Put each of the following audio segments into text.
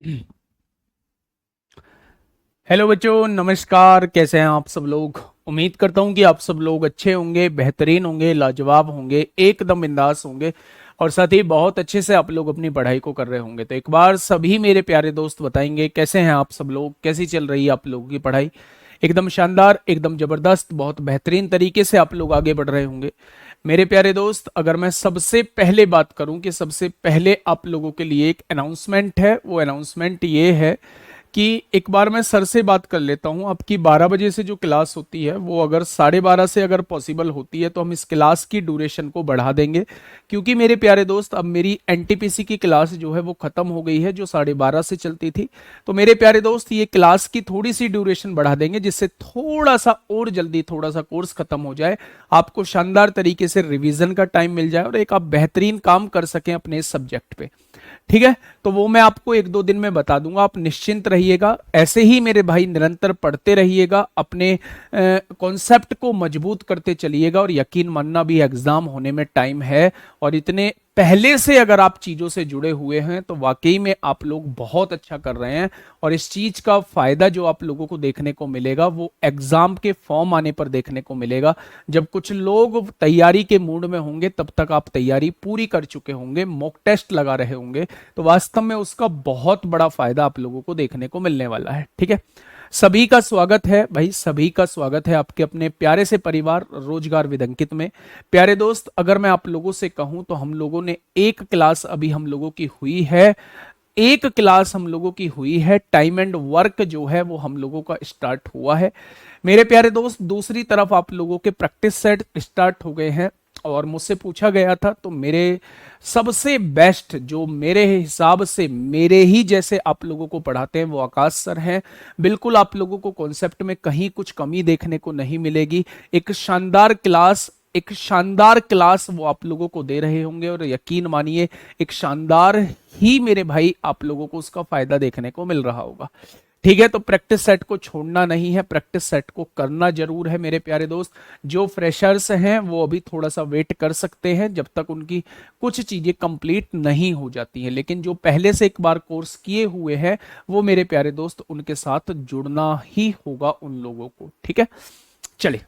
Hello बच्चों, नमस्कार। कैसे हैं आप सब लोग? उम्मीद करता हूं कि आप सब लोग अच्छे होंगे, बेहतरीन होंगे, लाजवाब होंगे, एकदम बिंदास होंगे और साथ ही बहुत अच्छे से आप लोग अपनी पढ़ाई को कर रहे होंगे। तो एक बार सभी मेरे प्यारे दोस्त बताएंगे कैसे हैं आप सब लोग, कैसी चल रही है आप लोगों की पढ़ाई? एकदम शानदार, एकदम जबरदस्त, बहुत बेहतरीन तरीके से आप लोग आगे बढ़ रहे होंगे। मेरे प्यारे दोस्त, अगर मैं सबसे पहले बात करूं कि सबसे पहले आप लोगों के लिए एक अनाउंसमेंट है, वो अनाउंसमेंट ये है कि एक बार मैं सर से बात कर लेता हूं। आपकी 12 बजे से जो क्लास होती है वो अगर 12:30 से अगर पॉसिबल होती है तो हम इस क्लास की ड्यूरेशन को बढ़ा देंगे, क्योंकि मेरे प्यारे दोस्त अब मेरी एनटीपीसी की क्लास जो है वो खत्म हो गई है, जो 12:30 से चलती थी। तो मेरे प्यारे दोस्त, ये क्लास की थोड़ी सी ड्यूरेशन बढ़ा देंगे जिससे थोड़ा सा और जल्दी थोड़ा सा कोर्स खत्म हो जाए, आपको शानदार तरीके से रिवीजन का टाइम मिल जाए और एक आप बेहतरीन काम कर सकें अपने इस सब्जेक्ट पे। ठीक है, तो वो मैं आपको 1-2 दिन में बता दूंगा। आप निश्चिंत रहिएगा, ऐसे ही मेरे भाई निरंतर पढ़ते रहिएगा, अपने कॉन्सेप्ट को मजबूत करते चलिएगा और यकीन मानना भी एग्जाम होने में टाइम है। और इतने पहले से अगर आप चीजों से जुड़े हुए हैं तो वाकई में आप लोग बहुत अच्छा कर रहे हैं। और इस चीज का फायदा जो आप लोगों को देखने को मिलेगा वो एग्जाम के फॉर्म आने पर देखने को मिलेगा। जब कुछ लोग तैयारी के मूड में होंगे तब तक आप तैयारी पूरी कर चुके होंगे, मॉक टेस्ट लगा रहे होंगे, तो वास्तव में उसका बहुत बड़ा फायदा आप लोगों को देखने को मिलने वाला है। ठीक है, सभी का स्वागत है भाई, सभी का स्वागत है आपके अपने प्यारे से परिवार रोजगार विद अंकित में। प्यारे दोस्त, अगर मैं आप लोगों से कहूं तो हम लोगों ने एक क्लास अभी हम लोगों की हुई है, एक क्लास हम लोगों की हुई है, टाइम एंड वर्क जो है वो हम लोगों का स्टार्ट हुआ है। मेरे प्यारे दोस्त, दूसरी तरफ आप लोगों के प्रैक्टिस सेट स्टार्ट हो गए हैं और मुझसे पूछा गया था तो मेरे सबसे बेस्ट जो मेरे हिसाब से मेरे ही जैसे आप लोगों को पढ़ाते हैं वो आकाश सर हैं। बिल्कुल आप लोगों को कॉन्सेप्ट में कहीं कुछ कमी देखने को नहीं मिलेगी। एक शानदार क्लास, एक शानदार क्लास वो आप लोगों को दे रहे होंगे और यकीन मानिए एक शानदार ही मेरे भाई आप लोगों को उसका फायदा देखने को मिल रहा होगा। ठीक है, तो प्रैक्टिस सेट को छोड़ना नहीं है, प्रैक्टिस सेट को करना जरूर है मेरे प्यारे दोस्त। जो फ्रेशर्स हैं वो अभी थोड़ा सा वेट कर सकते हैं जब तक उनकी कुछ चीजें कंप्लीट नहीं हो जाती हैं, लेकिन जो पहले से एक बार कोर्स किए हुए हैं वो मेरे प्यारे दोस्त उनके साथ जुड़ना ही होगा उन लोगों को। ठीक है, चलिए,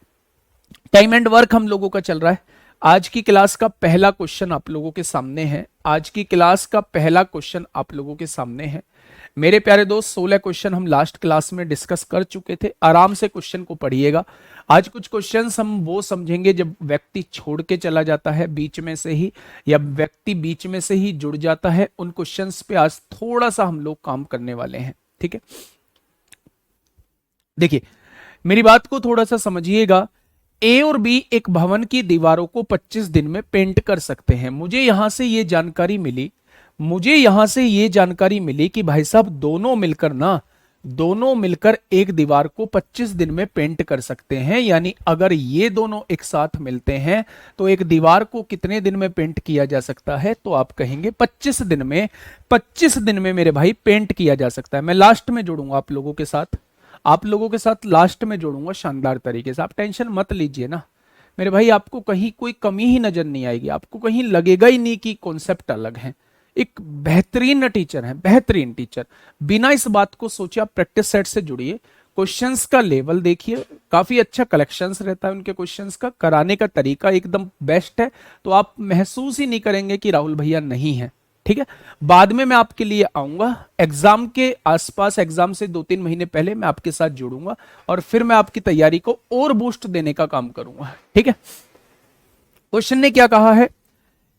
टाइम एंड वर्क हम लोगों का चल रहा है। आज की क्लास का पहला क्वेश्चन आप लोगों के सामने है, आज की क्लास का पहला क्वेश्चन आप लोगों के सामने है। मेरे प्यारे दोस्त, 16 क्वेश्चन हम लास्ट क्लास में डिस्कस कर चुके थे, आराम से क्वेश्चन को पढ़िएगा। आज कुछ क्वेश्चंस हम वो समझेंगे जब व्यक्ति छोड़ के चला जाता है बीच में से ही, या व्यक्ति बीच में से ही जुड़ जाता है, उन क्वेश्चंस पे आज थोड़ा सा हम लोग काम करने वाले हैं। ठीक है, देखिए मेरी बात को थोड़ा सा समझिएगा। ए और बी एक भवन की दीवारों को 25 दिन में पेंट कर सकते हैं। मुझे यहां से ये जानकारी मिली कि भाई साहब दोनों मिलकर एक दीवार को 25 दिन में पेंट कर सकते हैं। यानी अगर ये दोनों एक साथ मिलते हैं तो एक दीवार को कितने दिन में पेंट किया जा सकता है? तो आप कहेंगे 25 दिन में। 25 दिन में मेरे भाई पेंट किया जा सकता है। मैं लास्ट में जोड़ूंगा आप लोगों के साथ लास्ट में जोड़ूंगा शानदार तरीके से। आप टेंशन मत लीजिए ना मेरे भाई, आपको कहीं कोई कमी ही नजर नहीं आएगी, आपको कहीं लगेगा ही नहीं कि कॉन्सेप्ट अलग है। एक बेहतरीन टीचर है, बेहतरीन टीचर। बिना इस बात को सोचे आप प्रैक्टिस सेट से जुड़िए, क्वेश्चंस का लेवल देखिए, काफी अच्छा कलेक्शंस रहता है उनके क्वेश्चंस का, कराने का तरीका एकदम बेस्ट है। तो आप महसूस ही नहीं करेंगे कि राहुल भैया नहीं है। ठीक है, बाद में मैं आपके लिए आऊंगा एग्जाम के आसपास, एग्जाम से 2-3 महीने पहले मैं आपके साथ जुड़ूंगा और फिर मैं आपकी तैयारी को और बूस्ट देने का काम करूंगा। ठीक है, क्वेश्चन ने क्या कहा है?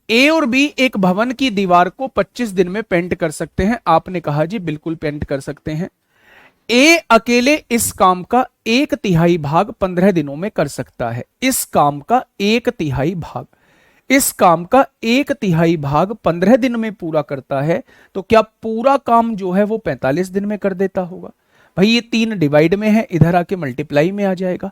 ए और बी एक भवन की दीवार को 25 दिन में पेंट कर सकते हैं। आपने कहा जी बिल्कुल पेंट कर सकते हैं। ए अकेले इस काम का 1/3 भाग 15 दिनों में कर सकता है। इस काम का 1/3 भाग 15 दिन में पूरा करता है, तो क्या पूरा काम जो है वो 45 दिन में कर देता होगा? भाई ये 3 डिवाइड में है, इधर आके मल्टीप्लाई में आ जाएगा।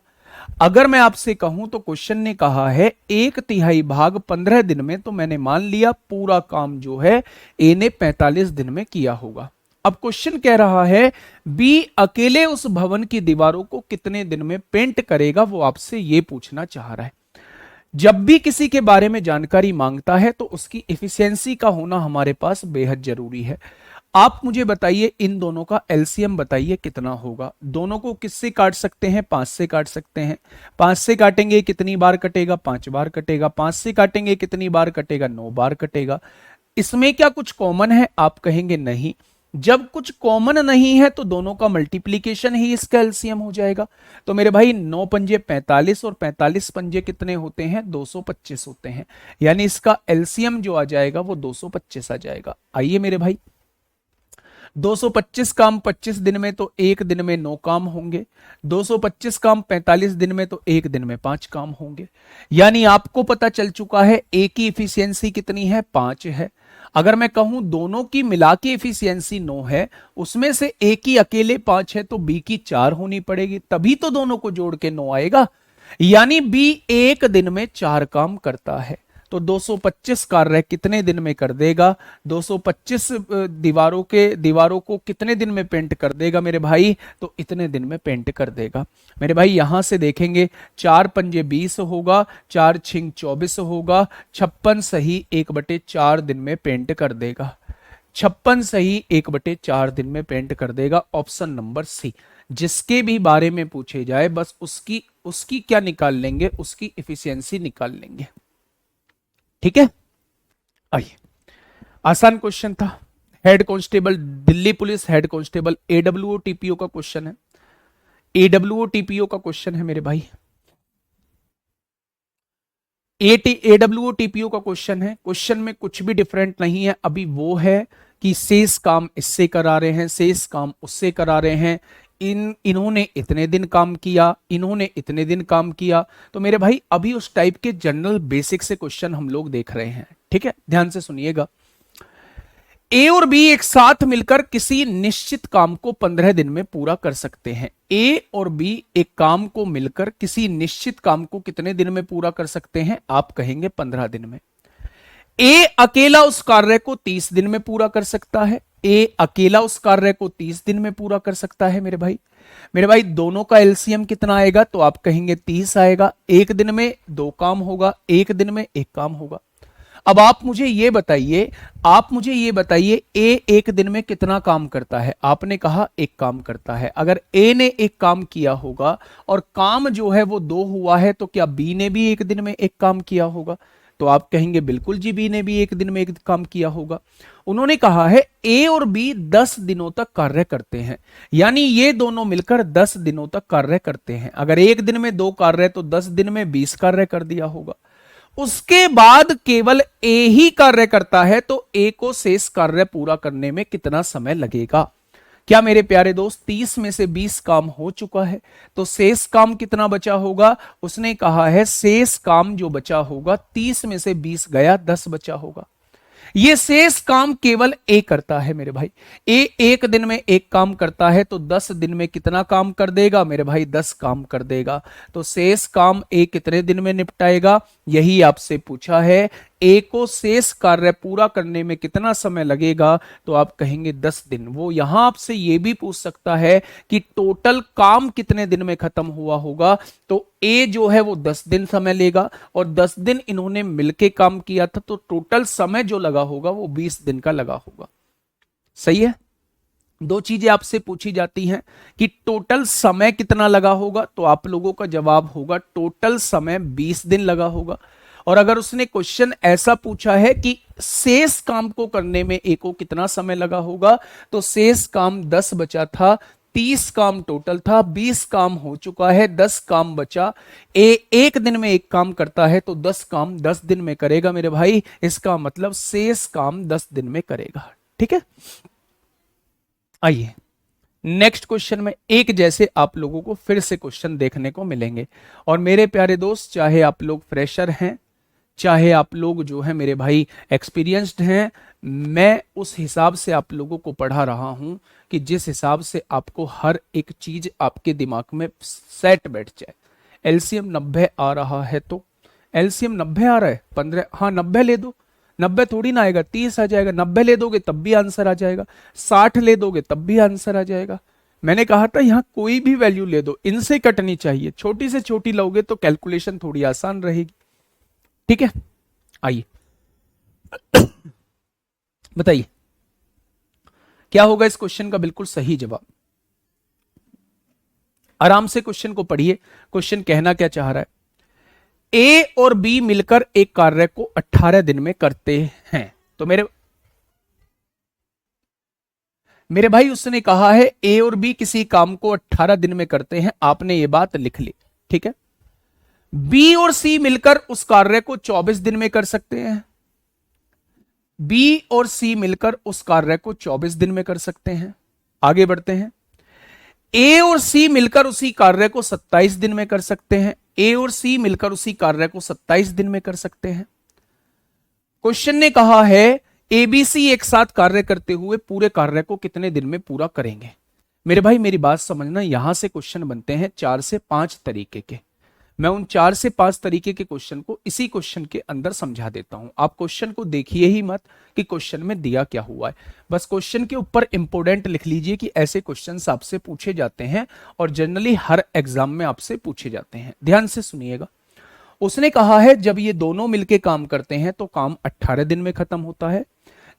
अगर मैं आपसे कहूं तो क्वेश्चन ने कहा है 1/3 भाग 15 दिन में, तो मैंने मान लिया पूरा काम जो है ए ने 45 दिन में किया होगा। अब क्वेश्चन कह रहा है बी अकेले उस भवन की दीवारों को कितने दिन में पेंट करेगा, वो आपसे ये पूछना चाह रहा है। जब भी किसी के बारे में जानकारी मांगता है तो उसकी इफिशियंसी का होना हमारे पास बेहद जरूरी है। आप मुझे बताइए इन दोनों का एलसीएम बताइए कितना होगा। दोनों को किससे काट सकते हैं? 5 से काट सकते हैं। 5 से काटेंगे कितनी बार कटेगा? 5 बार कटेगा। 5 से काटेंगे कितनी बार कटेगा? 9 बार कटेगा। इसमें क्या कुछ कॉमन है? आप कहेंगे नहीं। जब कुछ कॉमन नहीं है तो दोनों का मल्टीप्लीकेशन ही इसका एलसीएम हो जाएगा। तो मेरे भाई 9 पंजे 45 और 45 पंजे कितने होते हैं? 225 होते हैं। यानी इसका एलसीएम जो आ जाएगा वो 225 आ जाएगा। आइए मेरे भाई, 225 काम 25 दिन में तो एक दिन में 9 काम होंगे। 225 काम 45 दिन में तो एक दिन में 5 काम होंगे। यानी आपको पता चल चुका है ए की इफिशियंसी कितनी है? 5 है। अगर मैं कहूं दोनों की मिला के इफिशियंसी 9 है, उसमें से ए की अकेले 5 है तो बी की 4 होनी पड़ेगी, तभी तो दोनों को जोड़ के 9 आएगा। यानी बी एक दिन में 4 काम करता है। तो 225 कार्य कितने दिन में कर देगा? 225 दीवारों को कितने दिन में पेंट कर देगा मेरे भाई? तो इतने दिन में पेंट कर देगा। मेरे भाई यहां से देखेंगे 4 पंजे 20 होगा, 4 छिंग 24 होगा, 56 सही 1/4 दिन में पेंट कर देगा। 56 सही 1/4 दिन में पेंट कर देगा। Option number C. जिसके भी बारे में पूछे जाए बस उसकी उसकी क्या निकाल लेंगे? उसकी इफिशियंसी निकाल लेंगे। ठीक है, आइए, आसान क्वेश्चन था। Head constable Delhi police, head constable AWO TPO का क्वेश्चन है। एडब्ल्यूओ टीपीओ का क्वेश्चन है मेरे भाई। एडब्ल्यूओ टीपीओ का क्वेश्चन है। क्वेश्चन में कुछ भी डिफरेंट नहीं है। अभी वो है कि शेष काम इससे करा रहे हैं, शेष काम उससे करा रहे हैं, इन्होंने इतने दिन काम किया, इन्होंने इतने दिन काम किया। तो मेरे भाई अभी उस टाइप के जनरल बेसिक से क्वेश्चन हम लोग देख रहे हैं। ठीक है, ध्यान से सुनिएगा। ए और बी एक साथ मिलकर किसी निश्चित काम को 15 दिन में पूरा कर सकते हैं। ए और बी एक काम को मिलकर किसी निश्चित काम को कितने दिन में पूरा कर सकते हैं? आप कहेंगे 15 दिन में। ए अकेला उस कार्य को 30 दिन में पूरा कर सकता है। ए अकेला उस कार्य को 30 दिन में पूरा कर सकता है मेरे भाई। मेरे भाई दोनों का एलसीएम कितना आएगा? तो आप कहेंगे 30 आएगा। एक दिन में 2 काम होगा, एक दिन में 1 काम होगा। अब आप मुझे ये बताइए ए एक दिन में कितना काम करता है? आपने कहा 1 काम करता है। अगर ए ने 1 काम किया होगा और काम जो है वो 2 हुआ है, तो क्या बी ने भी एक दिन में 1 काम किया होगा? तो आप कहेंगे बिल्कुल जी, बी ने भी एक दिन में 1 काम किया होगा। उन्होंने कहा है ए और बी 10 दिनों तक कार्य करते हैं, यानी ये दोनों मिलकर 10 दिनों तक कार्य करते हैं। अगर एक दिन में 2 कार्य तो 10 दिन में 20 कार्य कर दिया होगा। उसके बाद केवल ए ही कार्य करता है, तो ए को शेष कार्य पूरा करने में कितना समय लगेगा? क्या मेरे प्यारे दोस्त 30 में से 20 काम हो चुका है, तो शेष काम कितना बचा होगा? उसने कहा है शेष काम जो बचा होगा 30 में से 20 गया, 10 बचा होगा। ये शेष काम केवल ए करता है मेरे भाई। ए एक दिन में 1 काम करता है, तो 10 दिन में कितना काम कर देगा मेरे भाई? 10 काम कर देगा। तो शेष काम ए कितने दिन में निपटाएगा? यही आपसे पूछा है। ए को शेष कार्य पूरा करने में कितना समय लगेगा? तो आप कहेंगे 10 दिन। वो यहां आपसे ये भी पूछ सकता है कि टोटल काम कितने दिन में खत्म हुआ होगा। तो ए जो है वो 10 दिन समय लेगा, और 10 दिन इन्होंने मिलके काम किया था, तो टोटल समय जो लगा होगा वो 20 दिन का लगा होगा। सही है। 2 चीजें आपसे पूछी जाती हैं कि टोटल समय कितना लगा होगा, तो आप लोगों का जवाब होगा टोटल समय 20 दिन लगा होगा। और अगर उसने क्वेश्चन ऐसा पूछा है कि शेष काम को करने में ए को कितना समय लगा होगा, तो शेष काम 10 बचा था, 30 काम टोटल था, 20 काम हो चुका है, 10 काम बचा। ए एक दिन में 1 काम करता है, तो 10 काम 10 दिन में करेगा मेरे भाई। इसका मतलब शेष काम 10 दिन में करेगा। ठीक है, आइए नेक्स्ट क्वेश्चन में एक जैसे आप लोगों को फिर से क्वेश्चन देखने को मिलेंगे। और मेरे प्यारे दोस्त, चाहे आप लोग फ्रेशर हैं, चाहे आप लोग जो है मेरे भाई एक्सपीरियंस्ड हैं, मैं उस हिसाब से आप लोगों को पढ़ा रहा हूं कि जिस हिसाब से आपको हर एक चीज आपके दिमाग में सेट बैठ जाए। एलसीएम 90 आ रहा है, तो एलसीएम 90 आ रहा है, 15, हाँ 90 ले दो। 90 थोड़ी ना आएगा, 30 आ जाएगा। 90 ले दोगे तब भी आंसर आ जाएगा, 60 ले दोगे तब भी आंसर आ जाएगा। मैंने कहा था यहां कोई भी वैल्यू ले दो, इनसे कटनी चाहिए। छोटी से छोटी लोगे तो कैलकुलेशन थोड़ी आसान रहेगी। ठीक है, आइए बताइए क्या होगा इस क्वेश्चन का बिल्कुल सही जवाब? आराम से क्वेश्चन को पढ़िए। क्वेश्चन कहना क्या चाह रहा है? ए और बी मिलकर एक कार्य को 18 दिन में करते हैं। तो मेरे भाई उसने कहा है ए और बी किसी काम को 18 दिन में करते हैं, आपने ये बात लिख ली, ठीक है। बी और सी मिलकर उस कार्य को 24 दिन में कर सकते हैं। बी और सी मिलकर उस कार्य को 24 दिन में कर सकते हैं। आगे बढ़ते हैं। ए और सी मिलकर उसी कार्य को 27 दिन में कर सकते हैं। ए और सी मिलकर उसी कार्य को 27 दिन में कर सकते हैं। क्वेश्चन ने कहा है एबीसी एक साथ कार्य करते हुए पूरे कार्य को कितने दिन में पूरा करेंगे। मेरे भाई मेरी बात समझना, यहां से क्वेश्चन बनते हैं 4 से 5 तरीके के। मैं उन 4 से 5 तरीके के क्वेश्चन को इसी क्वेश्चन के अंदर समझा देता हूं। आप क्वेश्चन को देखिए ही मत कि क्वेश्चन में दिया क्या हुआ है, बस क्वेश्चन के ऊपर इंपोर्टेंट लिख लीजिए कि ऐसे क्वेश्चंस आपसे पूछे जाते हैं और जनरली हर एग्जाम में आपसे पूछे जाते हैं। ध्यान से सुनिएगा। उसने कहा है जब ये दोनों मिलकर काम करते हैं तो काम 18 दिन में खत्म होता है।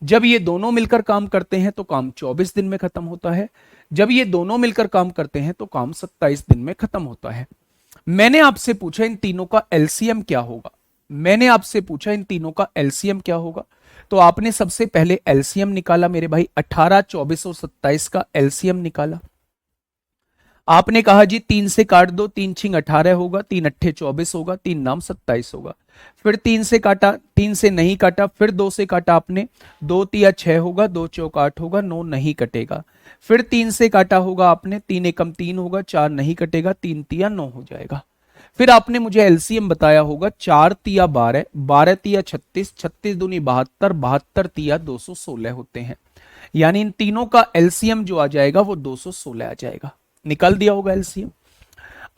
जब ये दोनों मिलकर काम करते हैं तो काम 24 दिन में खत्म होता है। जब ये दोनों मिलकर काम करते हैं तो काम 27 दिन में खत्म होता है। मैंने आपसे पूछा इन तीनों का एलसीएम क्या होगा। मैंने आपसे पूछा इन तीनों का एलसीएम क्या होगा, तो आपने सबसे पहले एलसीएम निकाला मेरे भाई। 18, 24 और 27 का एलसीएम निकाला। आपने कहा जी 3 से काट दो, 3 छिंग 18 होगा, 3 अट्ठे 24 होगा, 3 नाम 27 होगा। फिर 3 से काटा, 3 से नहीं काटा, फिर 2 से काटा आपने, 2 तिया 6 होगा, 2 चौक 8 होगा, 9 नहीं कटेगा। फिर 3 से काटा होगा आपने, 3 एकम 3 होगा, 4 नहीं कटेगा, 3 तिया 9 हो जाएगा। फिर आपने मुझे एलसीएम बताया होगा, 4 तिया 12, 12 तिया 36, 36 दूनी 72, 72 तिया 216 होते हैं। यानी इन तीनों का एलसीएम जो आ जाएगा वो 216 आ जाएगा। निकाल दिया होगा एलसीएम।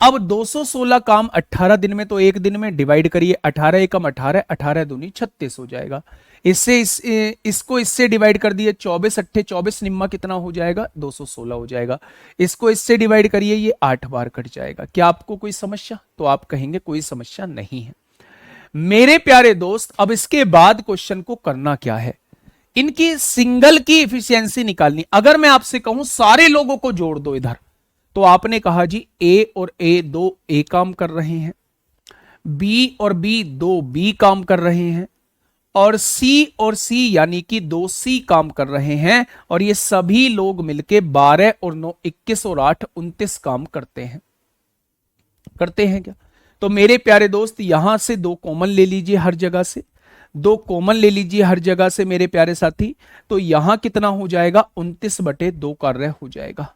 अब 216 काम 18 दिन में, तो एक दिन में डिवाइड करिए। 18 एकम 18, 18 दूनी 36 हो जाएगा। इसको इससे डिवाइड कर दिए, 24 अट्ठे 24, निम्मा कितना हो जाएगा? 216 हो जाएगा। इसको इससे डिवाइड करिए, ये 8 बार कट जाएगा। क्या आपको कोई समस्या? तो आप कहेंगे कोई समस्या नहीं है। मेरे प्यारे दोस्त, अब इसके बाद क्वेश्चन को करना क्या है? इनकी सिंगल की इफिशियंसी निकालनी। अगर मैं आपसे कहूं सारे लोगों को जोड़ दो इधर, तो आपने कहा जी ए और ए दो ए काम कर रहे हैं, बी और बी दो बी काम कर रहे हैं, और सी और सी यानी कि 2 सी काम कर रहे हैं। और ये सभी लोग मिलके 12 और 9 21 और 8 29 काम करते हैं। करते हैं क्या? तो मेरे प्यारे दोस्त यहां से 2 कॉमन ले लीजिए हर जगह से, 2 कॉमन ले लीजिए हर जगह से मेरे प्यारे साथी। तो यहां कितना हो जाएगा? 29/2 कार्य हो जाएगा।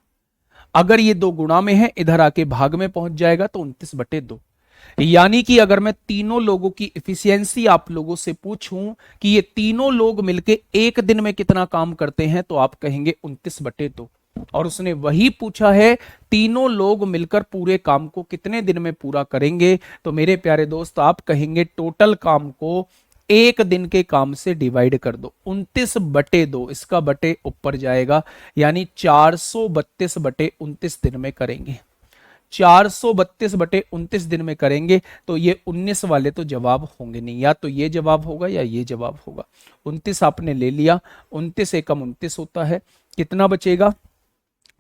अगर ये 2 गुणा में है, इधर आके भाग में पहुंच जाएगा तो 29/2। यानी कि अगर मैं तीनों लोगों की इफिशियंसी आप लोगों से पूछूं कि ये तीनों लोग मिलके एक दिन में कितना काम करते हैं, तो आप कहेंगे 29/2। और उसने वही पूछा है तीनों लोग मिलकर पूरे काम को कितने दिन में पूरा करेंगे। तो मेरे प्यारे दोस्त आप कहेंगे टोटल काम को एक दिन के काम से डिवाइड कर दो। 29/2, इसका बटे ऊपर जाएगा, यानी 432/29 दिन में करेंगे। 432/29 दिन में करेंगे। तो ये 19 वाले तो जवाब होंगे नहीं, या तो ये जवाब होगा या ये जवाब होगा। 29 आपने ले लिया, 29 एकम 29 होता है, कितना बचेगा?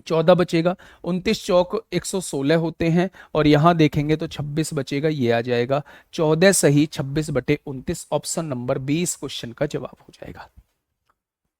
14 बचेगा। 29 चौक 116 होते हैं, और यहां देखेंगे तो 26 बचेगा, ये आ जाएगा 14 सही 26/29। ऑप्शन नंबर 20 क्वेश्चन का जवाब हो जाएगा।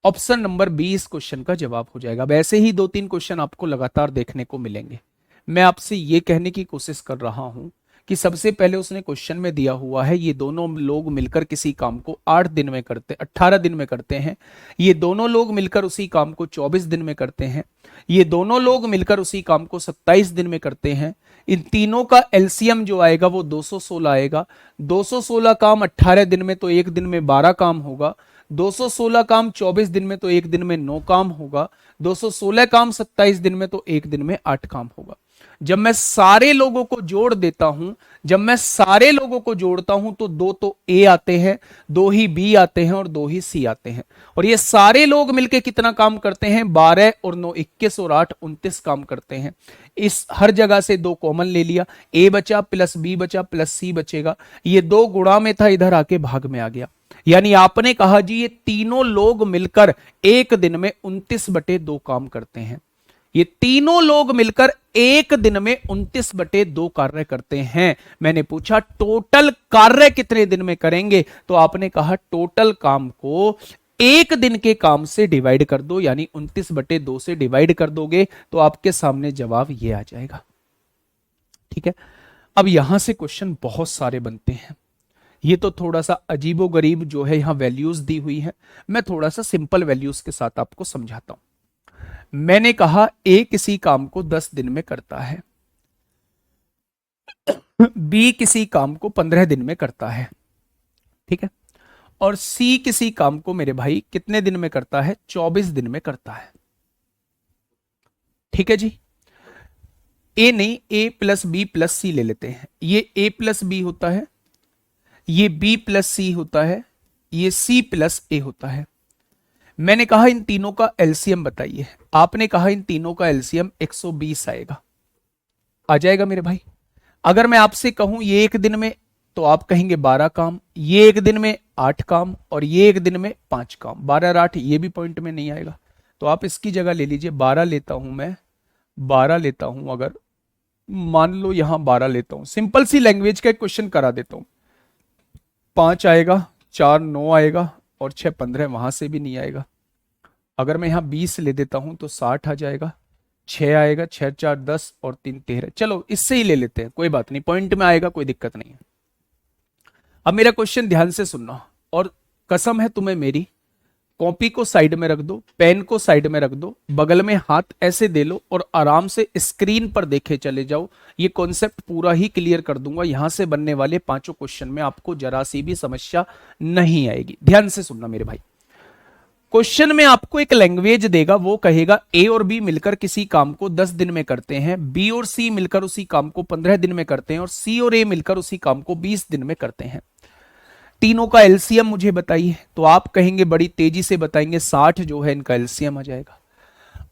ऑप्शन नंबर 20 क्वेश्चन का जवाब हो जाएगा। वैसे ही 2-3 क्वेश्चन आपको लगातार देखने को मिलेंगे। मैं आपसे ये कहने की कोशिश कर रहा हूं कि सबसे पहले उसने क्वेश्चन में दिया हुआ है ये दोनों लोग मिलकर किसी काम को 8 दिन में करते, 18 दिन में करते हैं। ये दोनों लोग मिलकर उसी काम को 24 दिन में करते हैं। ये दोनों लोग मिलकर उसी काम को 27 दिन में करते हैं। इन तीनों का एलसीएम जो आएगा वो 216 आएगा। 216 काम 18 दिन में, तो एक दिन में 12 काम होगा। 216 काम 24 दिन में, तो एक दिन में 9 काम होगा। 216 काम 27 दिन में, तो एक दिन में 8 काम होगा। जब मैं सारे लोगों को जोड़ देता हूं, जब मैं सारे लोगों को जोड़ता हूं, तो 2 तो ए आते हैं, 2 ही बी आते हैं, और 2 ही सी आते हैं। और ये सारे लोग मिलके कितना काम करते हैं? 12 और 9 21 और 8 29 काम करते हैं। इस हर जगह से 2 कॉमन ले लिया, ए बचा प्लस बी बचा प्लस सी बचेगा। ये 2 गुणा में था, इधर आके भाग में आ गया। यानी आपने कहा जी ये तीनों लोग मिलकर एक दिन में 29/2 काम करते हैं। ये तीनों लोग मिलकर एक दिन में 29/2 कार्य करते हैं। मैंने पूछा टोटल कार्य कितने दिन में करेंगे, तो आपने कहा टोटल काम को एक दिन के काम से डिवाइड कर दो, यानी 29/2 से डिवाइड कर दोगे तो आपके सामने जवाब ये आ जाएगा। ठीक है, अब यहां से क्वेश्चन बहुत सारे बनते हैं। ये तो थोड़ा सा अजीबोगरीब जो है यहां वैल्यूज दी हुई है, मैं थोड़ा सा सिंपल वैल्यूज के साथ आपको समझाता हूं। मैंने कहा ए किसी काम को 10 दिन में करता है, बी किसी काम को 15 दिन में करता है, ठीक है, और सी किसी काम को मेरे भाई कितने दिन में करता है, 24 दिन में करता है। ठीक है जी, ए नहीं, ए प्लस बी प्लस सी ले लेते हैं। ये ए प्लस बी होता है, ये बी प्लस सी होता है, ये सी प्लस ए होता है। मैंने कहा इन तीनों का एलसीएम बताइए, आपने कहा इन तीनों का एलसीएम 120 आएगा। आ जाएगा मेरे भाई। अगर मैं आपसे कहूं ये एक दिन में, तो आप कहेंगे 12 काम, ये एक दिन में 8 काम, और ये एक दिन में 5 काम। 12 और 8 ये भी पॉइंट में नहीं आएगा, तो आप इसकी जगह ले लीजिए 12 लेता हूं मैं, 12 लेता हूं। अगर मान लो यहां 12 लेता हूं, सिंपल सी लैंग्वेज का एक क्वेश्चन करा देता हूं। 5 आएगा, 4 9 आएगा, और 6 15, वहां से भी नहीं आएगा। अगर मैं यहां 20 ले देता हूं तो 60 आ जाएगा, 6 आएगा, 6 4 10 और 3 13। चलो इससे ही ले लेते हैं, कोई बात नहीं, पॉइंट में आएगा, कोई दिक्कत नहीं है। अब मेरा क्वेश्चन ध्यान से सुनना, और कसम है तुम्हें मेरी, कॉपी को साइड में रख दो, पेन को साइड में रख दो, बगल में हाथ ऐसे दे लो और आराम से स्क्रीन पर देखे चले जाओ। ये कॉन्सेप्ट पूरा ही क्लियर कर दूंगा। यहां से बनने वाले 5 क्वेश्चन में आपको जरा सी भी समस्या नहीं आएगी। ध्यान से सुनना मेरे भाई। क्वेश्चन में आपको एक लैंग्वेज देगा, वो कहेगा ए और बी मिलकर किसी काम को 10 दिन में करते हैं, बी और सी मिलकर उसी काम को 15 दिन में करते हैं, और सी और ए मिलकर उसी काम को 20 दिन में करते हैं। तीनों का एलसीएम मुझे बताइए, तो आप कहेंगे बड़ी तेजी से बताएंगे 60 जो है इनका एलसीएम आ जाएगा।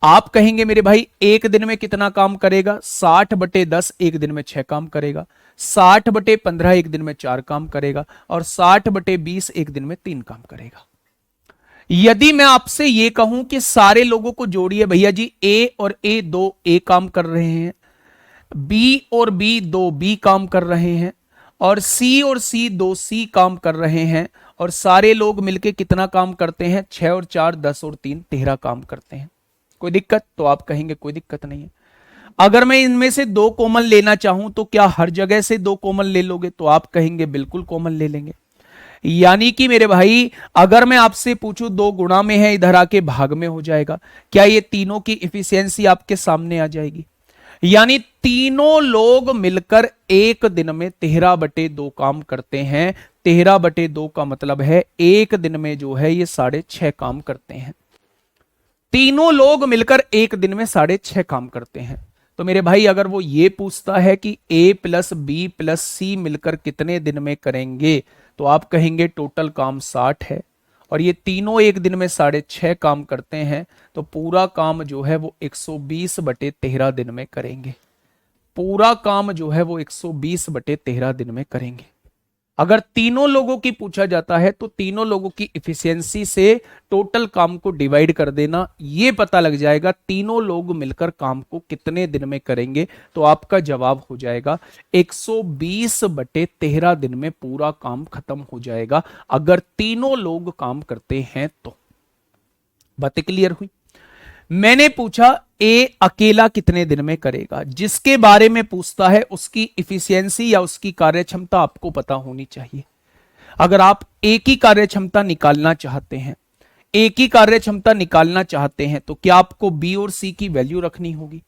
आप कहेंगे मेरे भाई एक दिन में कितना काम करेगा, 60/10 एक दिन में 6 काम करेगा, 60/15 एक दिन में 4 काम करेगा, और 60/20 एक दिन में 3 काम करेगा। यदि मैं आपसे ये कहूं कि सारे लोगों को जोड़िए भैया जी, ए और ए 2 ए काम कर रहे हैं, बी और बी 2 बी काम कर रहे हैं, और सी और सी 2 सी काम कर रहे हैं, और सारे लोग मिलके कितना काम करते हैं, 6 और 4 10 और 3 13 काम करते हैं। कोई दिक्कत, तो आप कहेंगे कोई दिक्कत नहीं है। अगर मैं इनमें से 2 कॉमन लेना चाहूं तो क्या हर जगह से 2 कॉमन ले लोगे, तो आप कहेंगे बिल्कुल कॉमन ले लेंगे। यानी कि मेरे भाई अगर मैं आपसे पूछूं 2 गुणा में है, इधर आके भाग में हो जाएगा, क्या ये तीनों की इफिशियंसी आपके सामने आ जाएगी। यानी तीनों लोग मिलकर एक दिन में 13/2 काम करते हैं। 13/2 का मतलब है एक दिन में जो है ये 6.5 काम करते हैं। तीनों लोग मिलकर एक दिन में 6.5 काम करते हैं। तो मेरे भाई अगर वो ये पूछता है कि ए प्लस बी प्लस सी मिलकर कितने दिन में करेंगे, तो आप कहेंगे टोटल काम 60 है, और ये तीनों एक दिन में 6.5 काम करते हैं, तो पूरा काम जो है वो 120/13 दिन में करेंगे। पूरा काम जो है वो 120/13 दिन में करेंगे। अगर तीनों लोगों की पूछा जाता है तो तीनों लोगों की इफिशियंसी से टोटल काम को डिवाइड कर देना, ये पता लग जाएगा तीनों लोग मिलकर काम को कितने दिन में करेंगे, तो आपका जवाब हो जाएगा 120/13 दिन में पूरा काम खत्म हो जाएगा, अगर तीनों लोग काम करते हैं तो। बातें क्लियर हुई। मैंने पूछा ए अकेला कितने दिन में करेगा। जिसके बारे में पूछता है उसकी इफिशियंसी या उसकी कार्यक्षमता आपको पता होनी चाहिए। अगर आप एक ही कार्यक्षमता निकालना चाहते हैं, एक ही कार्यक्षमता निकालना चाहते हैं, तो क्या आपको बी और सी की वैल्यू रखनी होगी।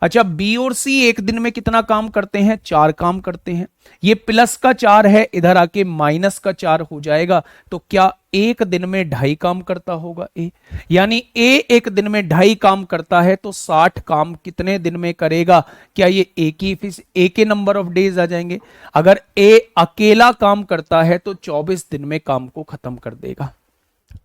अच्छा, बी और सी एक दिन में कितना काम करते हैं, 4 काम करते हैं। ये प्लस का 4 है, इधर आके माइनस का 4 हो जाएगा, तो क्या एक दिन में 2.5 काम करता होगा ए। यानी ए एक दिन में 2.5 काम करता है, तो 60 काम कितने दिन में करेगा। क्या ये ए के नंबर ऑफ डेज आ जाएंगे। अगर ए अकेला काम करता है तो 24 दिन में काम को खत्म कर देगा।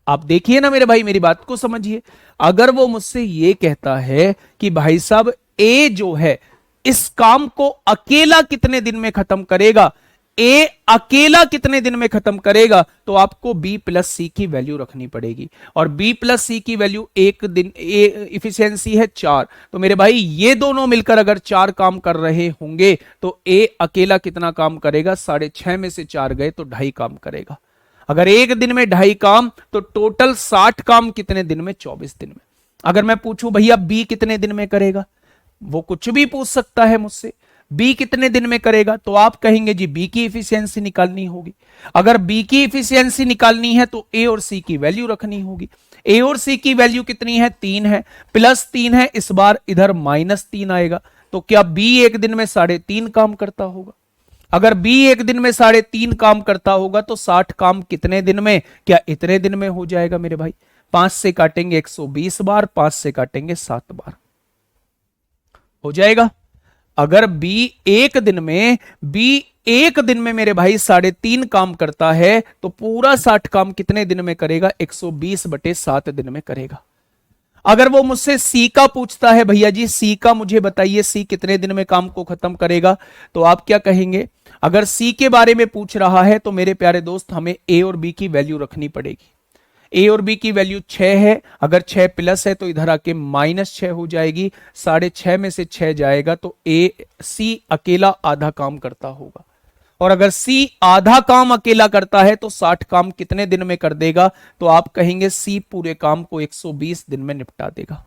आप देखिए ना मेरे भाई, मेरी बात को समझिए। अगर वो मुझसे ये कहता है कि भाई साहब ए जो है इस काम को अकेला कितने दिन में खत्म करेगा, ए अकेला कितने दिन में खत्म करेगा, तो आपको बी प्लस सी की वैल्यू रखनी पड़ेगी, और बी प्लस सी की वैल्यू एक दिन इफिशियंसी है 4, तो मेरे भाई ये दोनों मिलकर अगर 4 काम कर रहे होंगे तो ए अकेला कितना काम करेगा, 6.5 में से 4 गए तो 2.5 काम करेगा। अगर एक दिन में 2.5 काम तो टोटल 60 काम कितने दिन में, 24 दिन में। अगर मैं पूछूं भैया बी कितने दिन में करेगा, वो कुछ भी पूछ सकता है मुझसे, बी कितने दिन में करेगा, तो आप कहेंगे जी बी की इफिशियंसी निकालनी होगी। अगर बी की इफिशियंसी निकालनी है तो ए और सी की वैल्यू रखनी होगी। ए और सी की वैल्यू कितनी है, 3 है, प्लस 3 है, इस बार इधर -3 आएगा, तो क्या बी एक दिन में 3.5 काम करता होगा। अगर बी एक दिन में 3.5 काम करता होगा तो 60 काम कितने दिन में, क्या इतने दिन में हो जाएगा मेरे भाई। 5 से काटेंगे 120 बार, 5 से काटेंगे 7 बार, हो जाएगा। अगर बी एक दिन में मेरे भाई 3.5 काम करता है तो पूरा 60 काम कितने दिन में करेगा, 120/7 दिन में करेगा। अगर वो मुझसे सी का पूछता है, भैया जी सी का मुझे बताइए, सी कितने दिन में काम को खत्म करेगा, तो आप क्या कहेंगे। अगर सी के बारे में पूछ रहा है तो मेरे प्यारे दोस्त हमें ए और बी की वैल्यू रखनी पड़ेगी। ए और बी की वैल्यू 6 है, अगर 6 प्लस है तो इधर आके -6 हो जाएगी, 6.5 में से 6 जाएगा तो सी अकेला आधा काम करता होगा। और अगर सी आधा काम अकेला करता है तो 60 काम कितने दिन में कर देगा, तो आप कहेंगे सी पूरे काम को 120 दिन में निपटा देगा।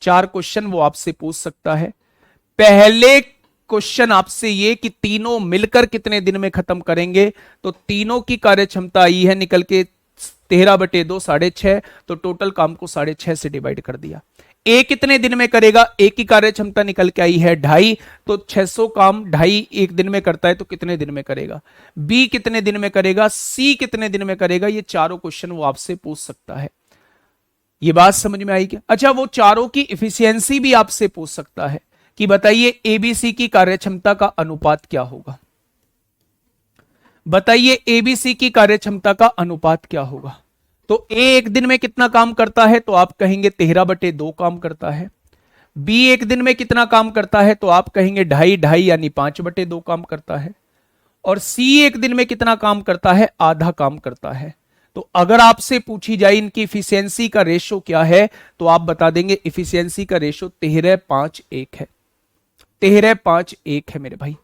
4 क्वेश्चन वो आपसे पूछ सकता है। पहले क्वेश्चन आपसे ये कि तीनों मिलकर कितने दिन में खत्म करेंगे, तो तीनों की कार्यक्षमता आई है निकल के 13/2 6.5, तो टोटल काम को 6.5 से डिवाइड कर दिया। ए कितने दिन में करेगा, ए की कार्यक्षमता निकल के आई है 2.5, तो 600 काम 2.5 एक दिन में करता है तो कितने दिन में करेगा। बी कितने दिन में करेगा, सी कितने दिन में करेगा, ये चारों क्वेश्चन वो आपसे पूछ सकता है। ये बात समझ में आई क्या। अच्छा, वो चारों की इफिशियंसी भी आपसे पूछ सकता है कि बताइए एबीसी की कार्यक्षमता का अनुपात क्या होगा, बताइए एबीसी की कार्यक्षमता का अनुपात क्या होगा। तो ए एक दिन में कितना काम करता है, तो आप कहेंगे 13/2 काम करता है। बी एक दिन में कितना काम करता है, तो आप कहेंगे 2.5 यानी 5/2 काम करता है। और सी एक दिन में कितना काम करता है, आधा काम करता है। तो अगर आपसे पूछी जाए इनकी इफिशियंसी का रेशो क्या है, तो आप बता देंगे इफिशियंसी का रेशो 13:5:1 है। 13:5:1 है मेरे भाई,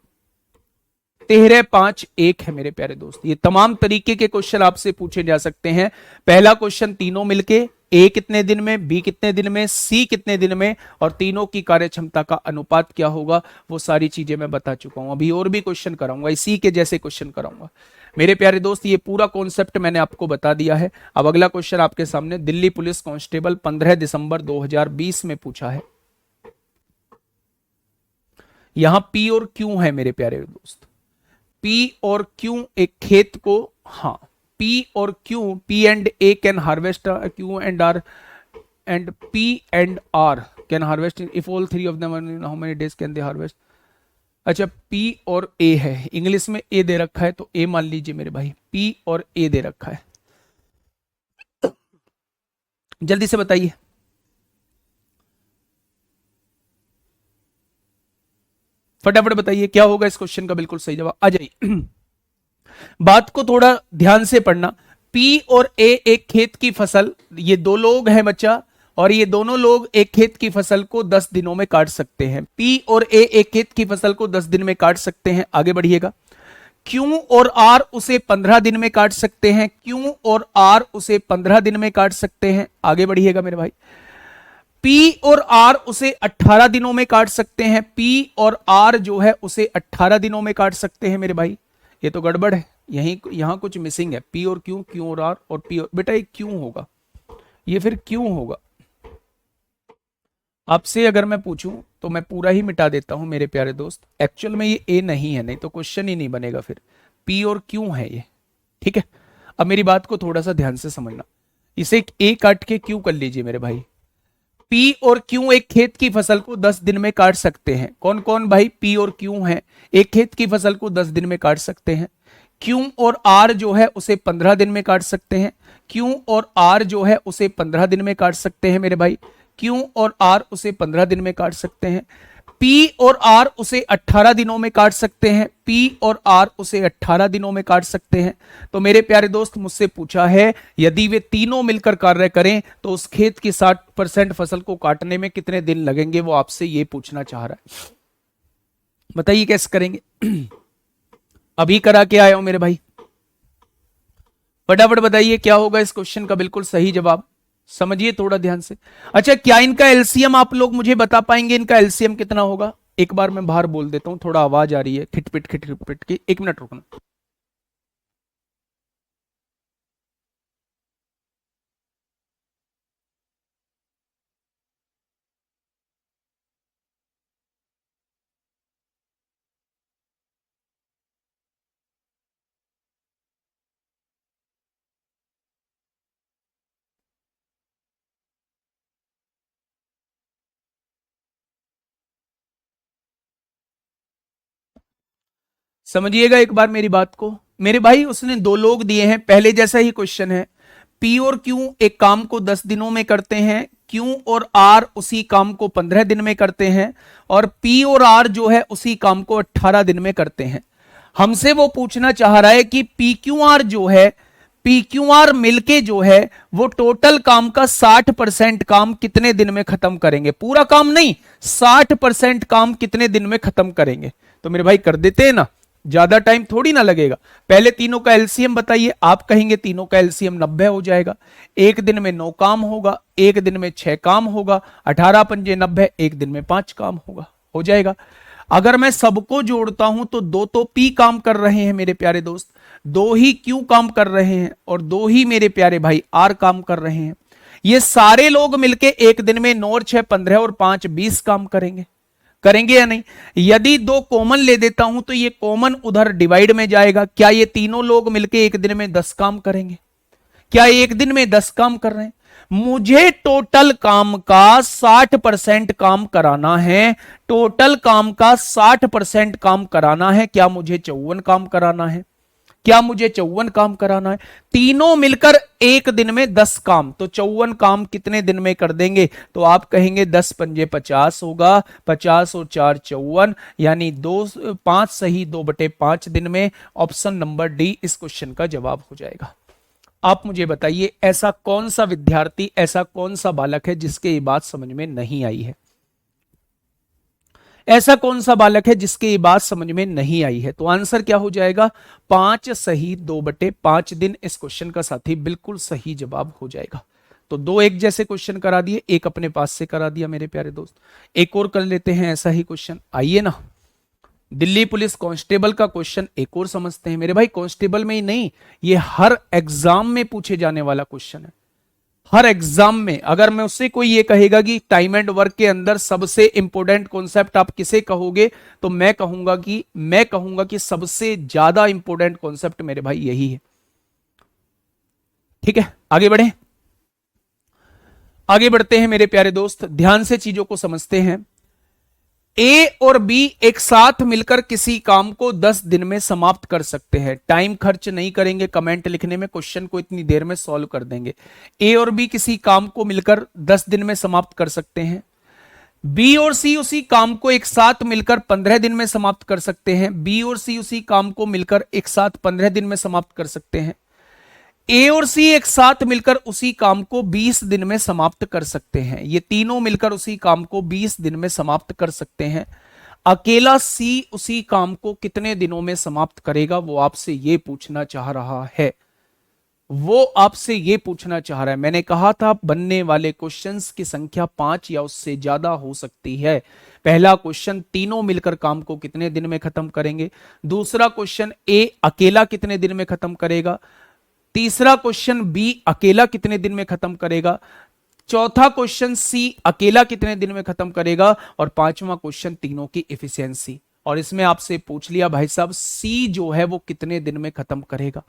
13:5:1 है मेरे प्यारे दोस्त। ये तमाम तरीके के क्वेश्चन आपसे पूछे जा सकते हैं। पहला क्वेश्चन तीनों मिलके, ए कितने दिन में, बी कितने दिन में, सी कितने दिन में, और तीनों की कार्यक्षमता का अनुपात क्या होगा, वो सारी चीजें मैं बता चुका हूं। अभी और भी क्वेश्चन कराऊंगा, इसी के जैसे क्वेश्चन कराऊंगा मेरे प्यारे दोस्त। ये पूरा कॉन्सेप्ट मैंने आपको बता दिया है। अब अगला क्वेश्चन आपके सामने दिल्ली पुलिस कांस्टेबल 15 दिसंबर 2020 में पूछा है। यहां पी और क्यू है मेरे प्यारे दोस्त, पी और क्यू एक खेत को, हाँ पी और Q, P and A can harvest, Q and R and P and R can harvest if all 3 of them, how many days can they harvest. अच्छा, पी और ए है, इंग्लिश में ए दे रखा है तो ए मान लीजिए मेरे भाई, पी और ए दे रखा है। जल्दी से बताइए, फटाफट बताइए क्या होगा इस क्वेश्चन का बिल्कुल सही जवाब। आ जाइए, बात को थोड़ा ध्यान से पढ़ना। पी और ए एक खेत की फसल, ये दो लोग हैं बच्चा, और ये दोनों लोग एक खेत की फसल को 10 दिनों में काट सकते हैं। पी और ए एक खेत की फसल को 10 दिन में काट सकते हैं। आगे बढ़िएगा। क्यू और आर उसे 15 दिन में काट सकते हैं। क्यू और आर उसे 15 दिन में काट सकते हैं। आगे बढ़िएगा मेरे भाई। पी और आर उसे 18 दिनों में काट सकते हैं। पी और आर जो है उसे 18 दिनों में काट सकते हैं मेरे भाई। ये तो गड़बड़ है, यहां कुछ मिसिंग है। पी और क्यू और आर और पी और, बेटा ये क्यों होगा, ये फिर क्यों होगा। आपसे अगर मैं पूछूं तो मैं पूरा ही मिटा देता हूं मेरे प्यारे दोस्त। एक्चुअल में ये ए नहीं है, नहीं तो क्वेश्चन ही नहीं बनेगा। फिर पी और क्यू है ये, ठीक है। अब मेरी बात को थोड़ा सा ध्यान से समझना। इसे ए काट के क्यू कर लीजिए मेरे भाई। पी और क्यू एक खेत की फसल को 10 दिन में काट सकते हैं। कौन कौन भाई, पी और क्यू हैं, एक खेत की फसल को 10 दिन में काट सकते हैं। क्यू और आर जो है उसे 15 दिन में काट सकते हैं। क्यू और आर जो है उसे 15 दिन में काट सकते हैं मेरे भाई। क्यू और आर उसे 15 दिन में काट सकते हैं। पी और आर उसे 18 दिनों में काट सकते हैं, पी और आर उसे 18 दिनों में काट सकते हैं। तो मेरे प्यारे दोस्त, मुझसे पूछा है यदि वे तीनों मिलकर कार्य करें तो उस खेत की 60% फसल को काटने में कितने दिन लगेंगे, वो आपसे ये पूछना चाह रहा है। बताइए कैसे करेंगे। अभी करा के आए हो मेरे भाई, फटाफट बताइए क्या होगा इस क्वेश्चन का बिल्कुल सही जवाब, समझिए थोड़ा ध्यान से। अच्छा, क्या इनका एलसीएम आप लोग मुझे बता पाएंगे, इनका एलसीएम कितना होगा? एक बार मैं बाहर बोल देता हूं, थोड़ा आवाज आ रही है खिटपिट खिटपिट की, 1 मिनट रुकना। समझिएगा एक बार मेरी बात को मेरे भाई, उसने दो लोग दिए हैं, पहले जैसा ही क्वेश्चन है। पी और क्यू एक काम को 10 दिनों में करते हैं, क्यू और आर उसी काम को 15 दिन में करते हैं, और पी और आर जो है उसी काम को 18 दिन में करते हैं। हमसे वो पूछना चाह रहा है कि पी क्यू आर जो है, पी क्यू आर मिलके जो है वो टोटल काम का 60% काम कितने दिन में खत्म करेंगे, पूरा काम नहीं, 60% काम कितने दिन में खत्म करेंगे। तो मेरे भाई कर देते हैं ना, ज्यादा टाइम थोड़ी ना लगेगा। पहले तीनों का एलसीएम बताइए, आप कहेंगे तीनों का एलसीएम 90 हो जाएगा। एक दिन में 9 काम होगा, एक दिन में 6 काम होगा, 18 पंजे 90, एक दिन में 5 काम होगा, हो जाएगा। अगर मैं सबको जोड़ता हूं तो दो तो पी काम कर रहे हैं मेरे प्यारे दोस्त, दो ही क्यू काम कर रहे हैं, और दो ही मेरे प्यारे भाई आर काम कर रहे हैं। ये सारे लोग मिलके एक दिन में 9 और 6 15 और 5 20 काम करेंगे, करेंगे या नहीं? यदि दो कॉमन ले देता हूं तो ये कॉमन उधर डिवाइड में जाएगा। क्या ये तीनों लोग मिलके एक दिन में 10 काम करेंगे? क्या एक दिन में 10 काम कर रहे हैं? मुझे टोटल काम का 60% काम कराना है, टोटल काम का 60% काम कराना है। क्या मुझे 54 काम कराना है? क्या मुझे 54 काम कराना है? तीनों मिलकर एक दिन में 10 काम, तो 54 काम कितने दिन में कर देंगे? तो आप कहेंगे 10 पंजे 50 होगा, 50 और 4 54, यानी 5 सही 2/5 दिन में। ऑप्शन नंबर डी इस क्वेश्चन का जवाब हो जाएगा। आप मुझे बताइए ऐसा कौन सा विद्यार्थी, ऐसा कौन सा बालक है जिसके ये बात समझ में नहीं आई है? ऐसा कौन सा बालक है जिसके ये बात समझ में नहीं आई है? तो आंसर क्या हो जाएगा? 5 सही 2/5 दिन इस क्वेश्चन का साथी बिल्कुल सही जवाब हो जाएगा। तो दो एक जैसे क्वेश्चन करा दिए, एक अपने पास से करा दिया मेरे प्यारे दोस्त। एक और कर लेते हैं ऐसा ही क्वेश्चन, आइए ना। दिल्ली पुलिस कांस्टेबल का क्वेश्चन एक और समझते हैं मेरे भाई। कांस्टेबल में ही नहीं, ये हर एग्जाम में पूछे जाने वाला क्वेश्चन है। हर एग्जाम में अगर मैं उससे कोई ये कहेगा कि टाइम एंड वर्क के अंदर सबसे इंपॉर्टेंट कॉन्सेप्ट आप किसे कहोगे, तो मैं कहूंगा कि सबसे ज्यादा इंपॉर्टेंट कॉन्सेप्ट मेरे भाई यही है। ठीक है, आगे बढ़े, आगे बढ़ते हैं मेरे प्यारे दोस्त, ध्यान से चीजों को समझते हैं। ए और बी एक साथ मिलकर किसी काम को 10 दिन में समाप्त कर सकते हैं। टाइम खर्च नहीं करेंगे कमेंट लिखने में, क्वेश्चन को इतनी देर में सॉल्व कर देंगे। ए और बी किसी काम को मिलकर 10 दिन में समाप्त कर सकते हैं। बी और सी उसी काम को एक साथ मिलकर 15 दिन में समाप्त कर सकते हैं। बी और सी उसी काम को मिलकर एक साथ 15 दिन में समाप्त कर सकते हैं। ए और सी एक साथ मिलकर उसी काम को 20 दिन में समाप्त कर सकते हैं। ये तीनों मिलकर उसी काम को 20 दिन में समाप्त कर सकते हैं। अकेला सी उसी काम को कितने दिनों में समाप्त करेगा, वो आपसे ये पूछना चाह रहा है, वो आपसे ये पूछना चाह रहा है। मैंने कहा था बनने वाले क्वेश्चंस की संख्या 5 या उससे ज्यादा हो सकती है। पहला क्वेश्चन तीनों मिलकर काम को कितने दिन में खत्म करेंगे, दूसरा क्वेश्चन ए अकेला कितने दिन में खत्म करेगा, तीसरा क्वेश्चन बी अकेला कितने दिन में खत्म करेगा, चौथा क्वेश्चन सी अकेला कितने दिन में खत्म करेगा, और पांचवा क्वेश्चन तीनों की एफिशिएंसी। और इसमें आपसे पूछ लिया भाई साहब सी जो है वो कितने दिन में खत्म करेगा।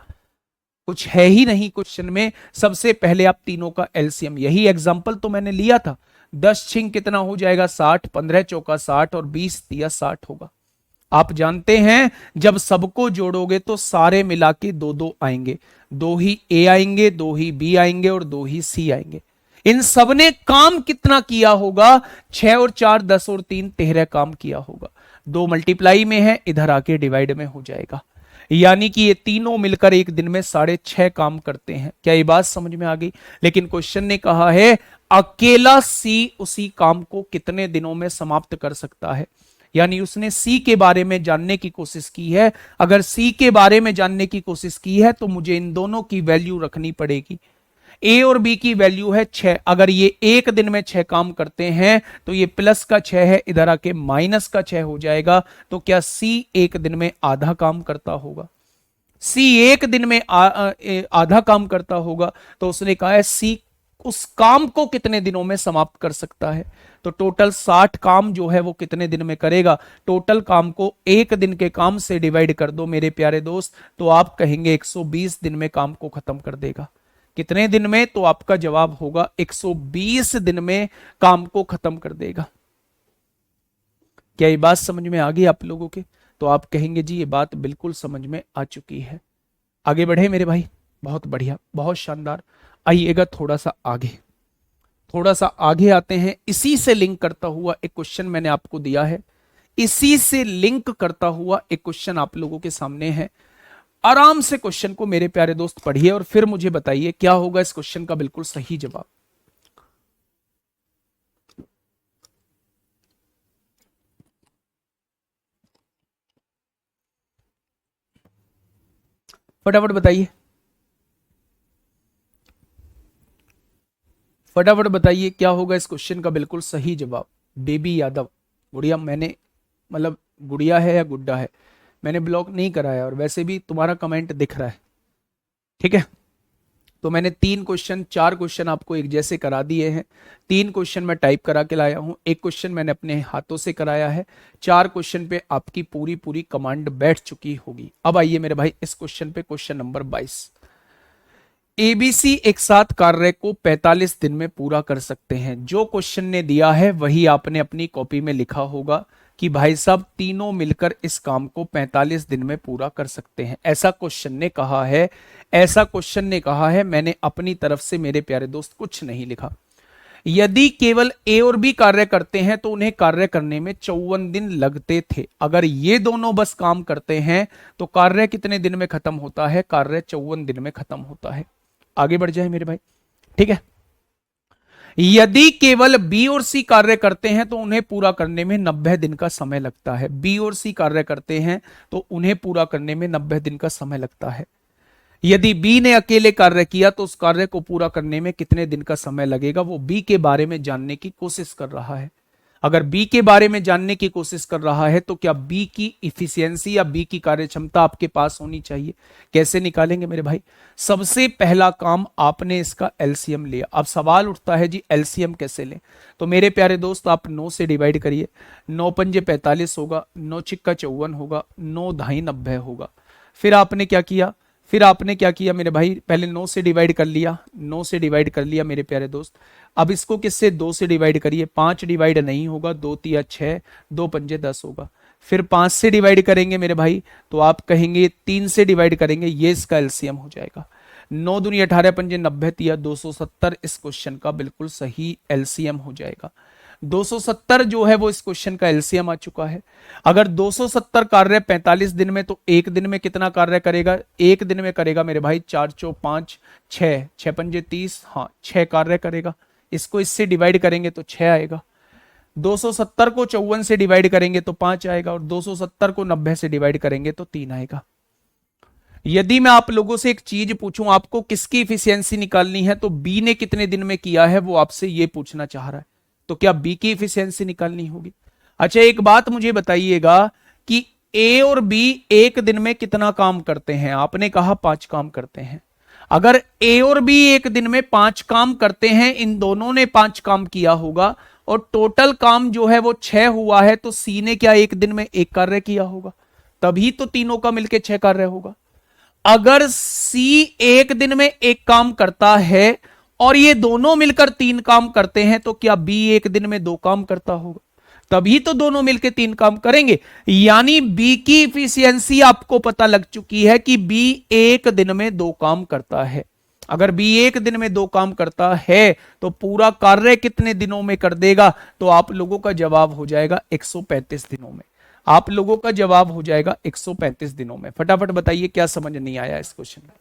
कुछ है ही नहीं क्वेश्चन में। सबसे पहले आप तीनों का एलसीएम, यही एग्जांपल तो मैंने लिया था, 10 छिंग कितना हो जाएगा 60, 15 चौका 60 और 20 तिया 60 होगा। आप जानते हैं जब सबको जोड़ोगे तो सारे मिला के 2 2 आएंगे, 2 ही ए आएंगे, 2 ही बी आएंगे और 2 ही सी आएंगे। इन सबने काम कितना किया होगा? 6 और 4 10 और 3 13 काम किया होगा। 2 मल्टीप्लाई में है, इधर आके डिवाइड में हो जाएगा। यानी कि ये तीनों मिलकर एक दिन में 6.5 काम करते हैं। क्या ये बात समझ में आ गई? लेकिन क्वेश्चन ने कहा है अकेला सी उसी काम को कितने दिनों में समाप्त कर सकता है। यानी उसने सी के बारे में जानने की कोशिश की है। अगर सी के बारे में जानने की कोशिश की है तो मुझे इन दोनों की वैल्यू रखनी पड़ेगी। ए और बी की वैल्यू है 6। अगर ये एक दिन में 6 काम करते हैं तो ये प्लस का 6 है, इधर आके माइनस का 6 हो जाएगा। तो क्या सी एक दिन में आधा काम करता होगा? सी एक दिन में आधा काम करता होगा। तो उसने कहा है सी उस काम को कितने दिनों में समाप्त कर सकता है। तो टोटल 60 काम जो है वो कितने दिन में करेगा? टोटल काम को एक दिन के काम से डिवाइड कर दो मेरे प्यारे दोस्त, तो आप कहेंगे 120 दिन में काम को खत्म कर देगा। कितने दिन में? तो आपका जवाब होगा 120 दिन में काम को खत्म कर देगा। क्या ये बात समझ में आ गई आप लोगों के? तो आप कहेंगे जी ये बात बिल्कुल समझ में आ चुकी है। आगे बढ़े मेरे भाई, बहुत बढ़िया, बहुत शानदार। आइएगा थोड़ा सा आगे आते हैं। इसी से लिंक करता हुआ एक क्वेश्चन मैंने आपको दिया है, इसी से लिंक करता हुआ एक क्वेश्चन आप लोगों के सामने है। आराम से क्वेश्चन को मेरे प्यारे दोस्त पढ़िए और फिर मुझे बताइए क्या होगा इस क्वेश्चन का बिल्कुल सही जवाब। फटाफट बताइए, फटाफट बताइए क्या होगा इस क्वेश्चन का बिल्कुल सही जवाब। बेबी यादव, गुड़िया, मैंने मतलब गुड़िया है या गुड्डा है, मैंने ब्लॉक नहीं कराया और वैसे भी तुम्हारा कमेंट दिख रहा है, ठीक है। तो मैंने 4 क्वेश्चन आपको एक जैसे करा दिए हैं। 3 क्वेश्चन मैं टाइप करा के लाया हूं, एक क्वेश्चन मैंने अपने हाथों से कराया है। 4 क्वेश्चन पे आपकी पूरी पूरी कमांड बैठ चुकी होगी। अब आइए मेरे भाई इस क्वेश्चन पे, क्वेश्चन नंबर 22। एबीसी एक साथ कार्य को 45 दिन में पूरा कर सकते हैं। जो क्वेश्चन ने दिया है वही आपने अपनी कॉपी में लिखा होगा कि भाई साहब तीनों मिलकर इस काम को 45 दिन में पूरा कर सकते हैं। ऐसा क्वेश्चन ने कहा है, ऐसा क्वेश्चन ने कहा है। मैंने अपनी तरफ से मेरे प्यारे दोस्त कुछ नहीं लिखा। यदि केवल ए और बी कार्य करते हैं तो उन्हें कार्य करने में 54 दिन लगते थे। अगर ये दोनों बस काम करते हैं तो कार्य कितने दिन में खत्म होता है? कार्य 54 दिन में खत्म होता है। आगे बढ़ जाए मेरे भाई, ठीक है। यदि केवल बी और सी कार्य करते हैं तो उन्हें पूरा करने में 90 दिन का समय लगता है। बी और सी कार्य करते हैं तो उन्हें पूरा करने में 90 दिन का समय लगता है। यदि बी ने अकेले कार्य किया तो उस कार्य को पूरा करने में कितने दिन का समय लगेगा? वो बी के बारे में जानने की कोशिश कर रहा है। अगर बी के बारे में जानने की कोशिश कर रहा है तो क्या बी की इफिशियंसी या बी की कार्यक्षमता आपके पास होनी चाहिए। कैसे निकालेंगे मेरे भाई? सबसे पहला काम आपने इसका एलसीएम लिया। अब सवाल उठता है जी एलसीएम कैसे लें? तो मेरे प्यारे दोस्त आप 9 से डिवाइड करिए। 9 पंजे 45 होगा, 9 छिक्का 54 होगा, 9 ढाई 90 होगा। फिर आपने क्या किया? मेरे भाई? पहले 9 से डिवाइड कर लिया, 9 से डिवाइड कर लिया मेरे प्यारे दोस्त। अब इसको किससे? 2 से डिवाइड करिए। 5 डिवाइड नहीं होगा, 2 तिया 6, 2 पंजे 10 होगा। फिर 5 से डिवाइड करेंगे मेरे भाई तो आप कहेंगे 3 से डिवाइड करेंगे, ये इसका एलसीएम हो जाएगा। 9 दूनी 18 पंजे 90 तिया 270 इस क्वेश्चन का बिल्कुल सही एलसीएम हो जाएगा। 270 जो है वो इस क्वेश्चन का एलसीएम आ चुका है। अगर 270 कार्य 45 दिन में, तो एक दिन में कितना कार्य करेगा? एक दिन में करेगा मेरे भाई 4 चौ 5, 6, 6 पंजे 30, हाँ 6 कार्य करेगा। इसको इससे डिवाइड करेंगे तो 6 आएगा। 270 को 54 से डिवाइड करेंगे तो 5 आएगा और 270 को 90 से डिवाइड करेंगे तो 3 आएगा। यदि मैं आप लोगों से एक चीज पूछूं, आपको किसकी इफिशियंसी निकालनी है, तो बी ने कितने दिन में किया है वो आपसे ये पूछना चाह रहा है। तो क्या बी की इफिशियंसी निकालनी होगी? अच्छा एक बात मुझे बताइएगा कि ए और बी एक दिन में कितना काम करते हैं? आपने कहा 5 काम करते हैं। अगर ए और बी एक दिन में 5 काम करते हैं, इन दोनों ने 5 काम किया होगा और टोटल काम जो है वो 6 हुआ है, तो सी ने क्या एक दिन में 1 कार्य किया होगा? तभी तो तीनों का मिलकर 6 कार्य होगा। अगर सी एक दिन में 1 काम करता है और ये दोनों मिलकर 3 काम करते हैं, तो क्या बी एक दिन में 2 काम करता होगा? तभी तो दोनों मिलकर 3 काम करेंगे। यानी बी की इफिशियंसी आपको पता लग चुकी है कि बी एक दिन में 2 काम करता है। अगर बी एक दिन में 2 काम करता है तो पूरा कार्य कितने दिनों में कर देगा? तो आप लोगों का जवाब हो जाएगा 135 दिनों में। आप लोगों का जवाब हो जाएगा 135 दिनों में। फटाफट बताइए क्या समझ नहीं आया इस क्वेश्चन में?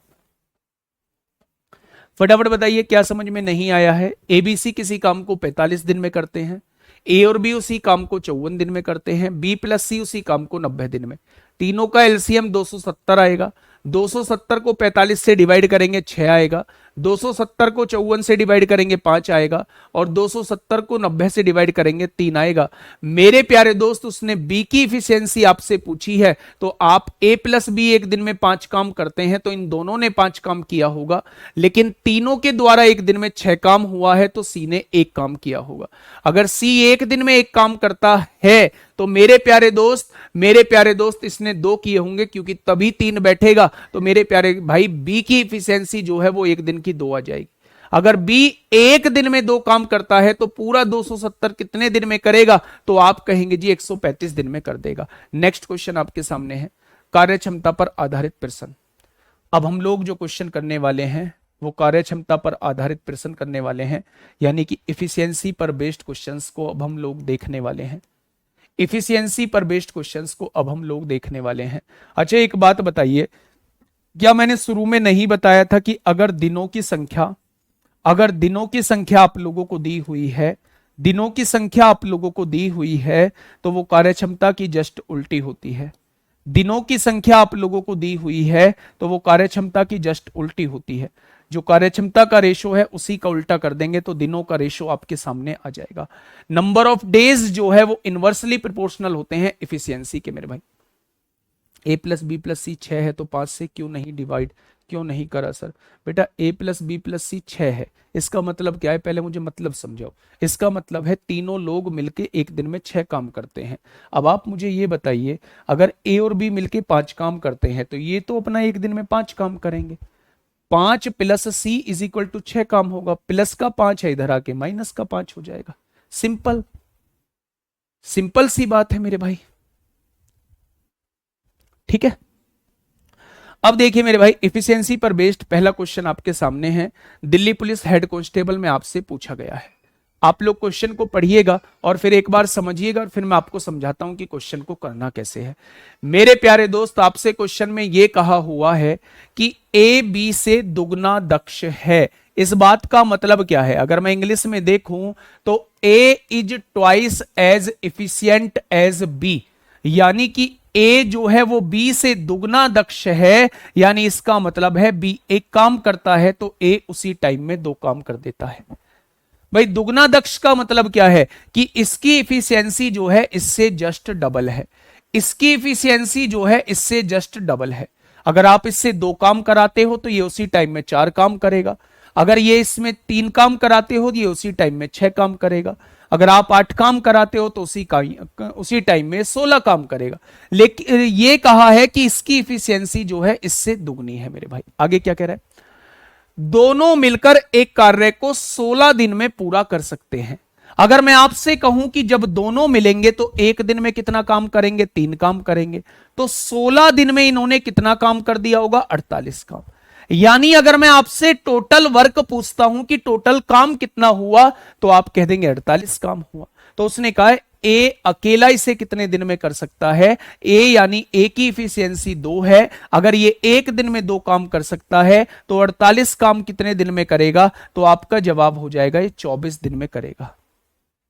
फटाफट बताइए क्या समझ में नहीं आया है? एबीसी किसी काम को 45 दिन में करते हैं, ए और बी उसी काम को 54 दिन में करते हैं, बी प्लस सी उसी काम को 90 दिन में। तीनों का एलसीएम 270 आएगा। 270 को 45 से डिवाइड करेंगे 6 आएगा। 270 को 54 से डिवाइड करेंगे 5 आएगा। और 270 को 90 से डिवाइड करेंगे 3 आएगा। मेरे प्यारे दोस्त, उसने बी की इफिशियंसी आपसे पूछी है, तो आप ए प्लस बी एक दिन में 5 काम करते हैं तो इन दोनों ने 5 काम किया होगा, लेकिन तीनों के द्वारा एक दिन में 6 काम हुआ है तो सी ने 1 काम किया होगा। अगर सी एक दिन में 1 काम करता है तो मेरे प्यारे दोस्त इसने 2 किए होंगे, क्योंकि तभी 3 बैठेगा। तो मेरे प्यारे भाई बी की इफिशियंसी जो है वो एक दिन की 2 आ जाएगी। अगर बी एक दिन में 2 काम करता है तो पूरा 270 कितने दिन में करेगा? तो आप कहेंगे जी 135 दिन में कर देगा। नेक्स्ट क्वेश्चन आपके सामने है, कार्य क्षमता पर आधारित प्रश्न। अब हम लोग जो क्वेश्चन करने वाले हैं वो कार्य क्षमता पर आधारित प्रश्न करने वाले हैं, यानी कि इफिशियंसी पर बेस्ड क्वेश्चंस को अब हम लोग देखने वाले हैं। इफिशियंसी पर बेस्ड क्वेश्चंस को अब हम लोग देखने वाले हैं। अच्छा एक बात बताइए, क्या मैंने शुरू में नहीं बताया था कि अगर दिनों की संख्या आप लोगों को दी हुई है, दिनों की संख्या आप लोगों को दी हुई है तो वो कार्यक्षमता की जस्ट उल्टी होती है। दिनों की संख्या आप लोगों को दी हुई है तो वो कार्यक्षमता की जस्ट उल्टी होती है। जो कार्यक्षमता का रेशो है उसी का उल्टा कर देंगे तो दिनों का रेशो आपके सामने आ जाएगा। नंबर ऑफ डेज जो है वो इनवर्सली प्रोपोर्शनल होते हैं इफिशियंसी के मेरे भाई। ए प्लस बी प्लस सी 6 है तो 5 से क्यों नहीं डिवाइड, क्यों नहीं करा सर? बेटा ए प्लस बी प्लस सी 6 है, इसका मतलब क्या है? पहले मुझे मतलब समझाओ। इसका मतलब है तीनों लोग मिलके एक दिन में 6 काम करते हैं। अब आप मुझे ये बताइए, अगर ए और बी मिलके 5 काम करते हैं तो ये तो अपना एक दिन में 5 काम करेंगे। 5 plus C is equal to 6 काम होगा। प्लस का 5 है इधर आके माइनस का 5 हो जाएगा। सिंपल सिंपल सी बात है मेरे भाई, ठीक है। अब देखिए मेरे भाई, इफिशियंसी पर बेस्ड पहला क्वेश्चन आपके सामने है। दिल्ली पुलिस हेड कांस्टेबल में आपसे पूछा गया है। आप लोग क्वेश्चन को पढ़िएगा और फिर एक बार समझिएगा और फिर मैं आपको समझाता हूं कि क्वेश्चन को करना कैसे है। मेरे प्यारे दोस्त, आपसे क्वेश्चन में यह कहा हुआ है कि ए बी से दुगना दक्ष है। इस बात का मतलब क्या है? अगर मैं इंग्लिश में देखूं तो A is twice as efficient as B, यानी कि ए जो है वो बी से दुगना दक्ष है। यानी इसका मतलब है बी एक काम करता है तो ए उसी टाइम में 2 काम कर देता है। भाई दुगना दक्ष का मतलब क्या है? कि इसकी इफिशियंसी जो है इससे जस्ट डबल है। इसकी इफिशियंसी जो है इससे जस्ट डबल है। अगर आप इससे 2 काम कराते हो तो ये उसी टाइम में 4 काम करेगा। अगर ये इसमें 3 काम कराते हो तो ये उसी टाइम में 6 काम करेगा। अगर आप 8 काम कराते हो तो उसी टाइम में 16 काम करेगा। लेकिन ये कहा है कि इसकी इफिशियंसी जो है इससे दुगनी है मेरे भाई। आगे क्या कह रहा है? दोनों मिलकर एक कार्य को 16 दिन में पूरा कर सकते हैं। अगर मैं आपसे कहूं कि जब दोनों मिलेंगे तो एक दिन में कितना काम करेंगे? 3 काम करेंगे। तो 16 दिन में इन्होंने कितना काम कर दिया होगा? 48 काम। यानी अगर मैं आपसे टोटल वर्क पूछता हूं कि टोटल काम कितना हुआ, तो आप कह देंगे 48 काम हुआ। तो उसने कहा है ए अकेला इसे कितने दिन में कर सकता है? ए यानी ए की इफिशियंसी 2 है। अगर ये एक दिन में 2 काम कर सकता है तो 48 काम कितने दिन में करेगा? तो आपका जवाब हो जाएगा ये 24 दिन में करेगा।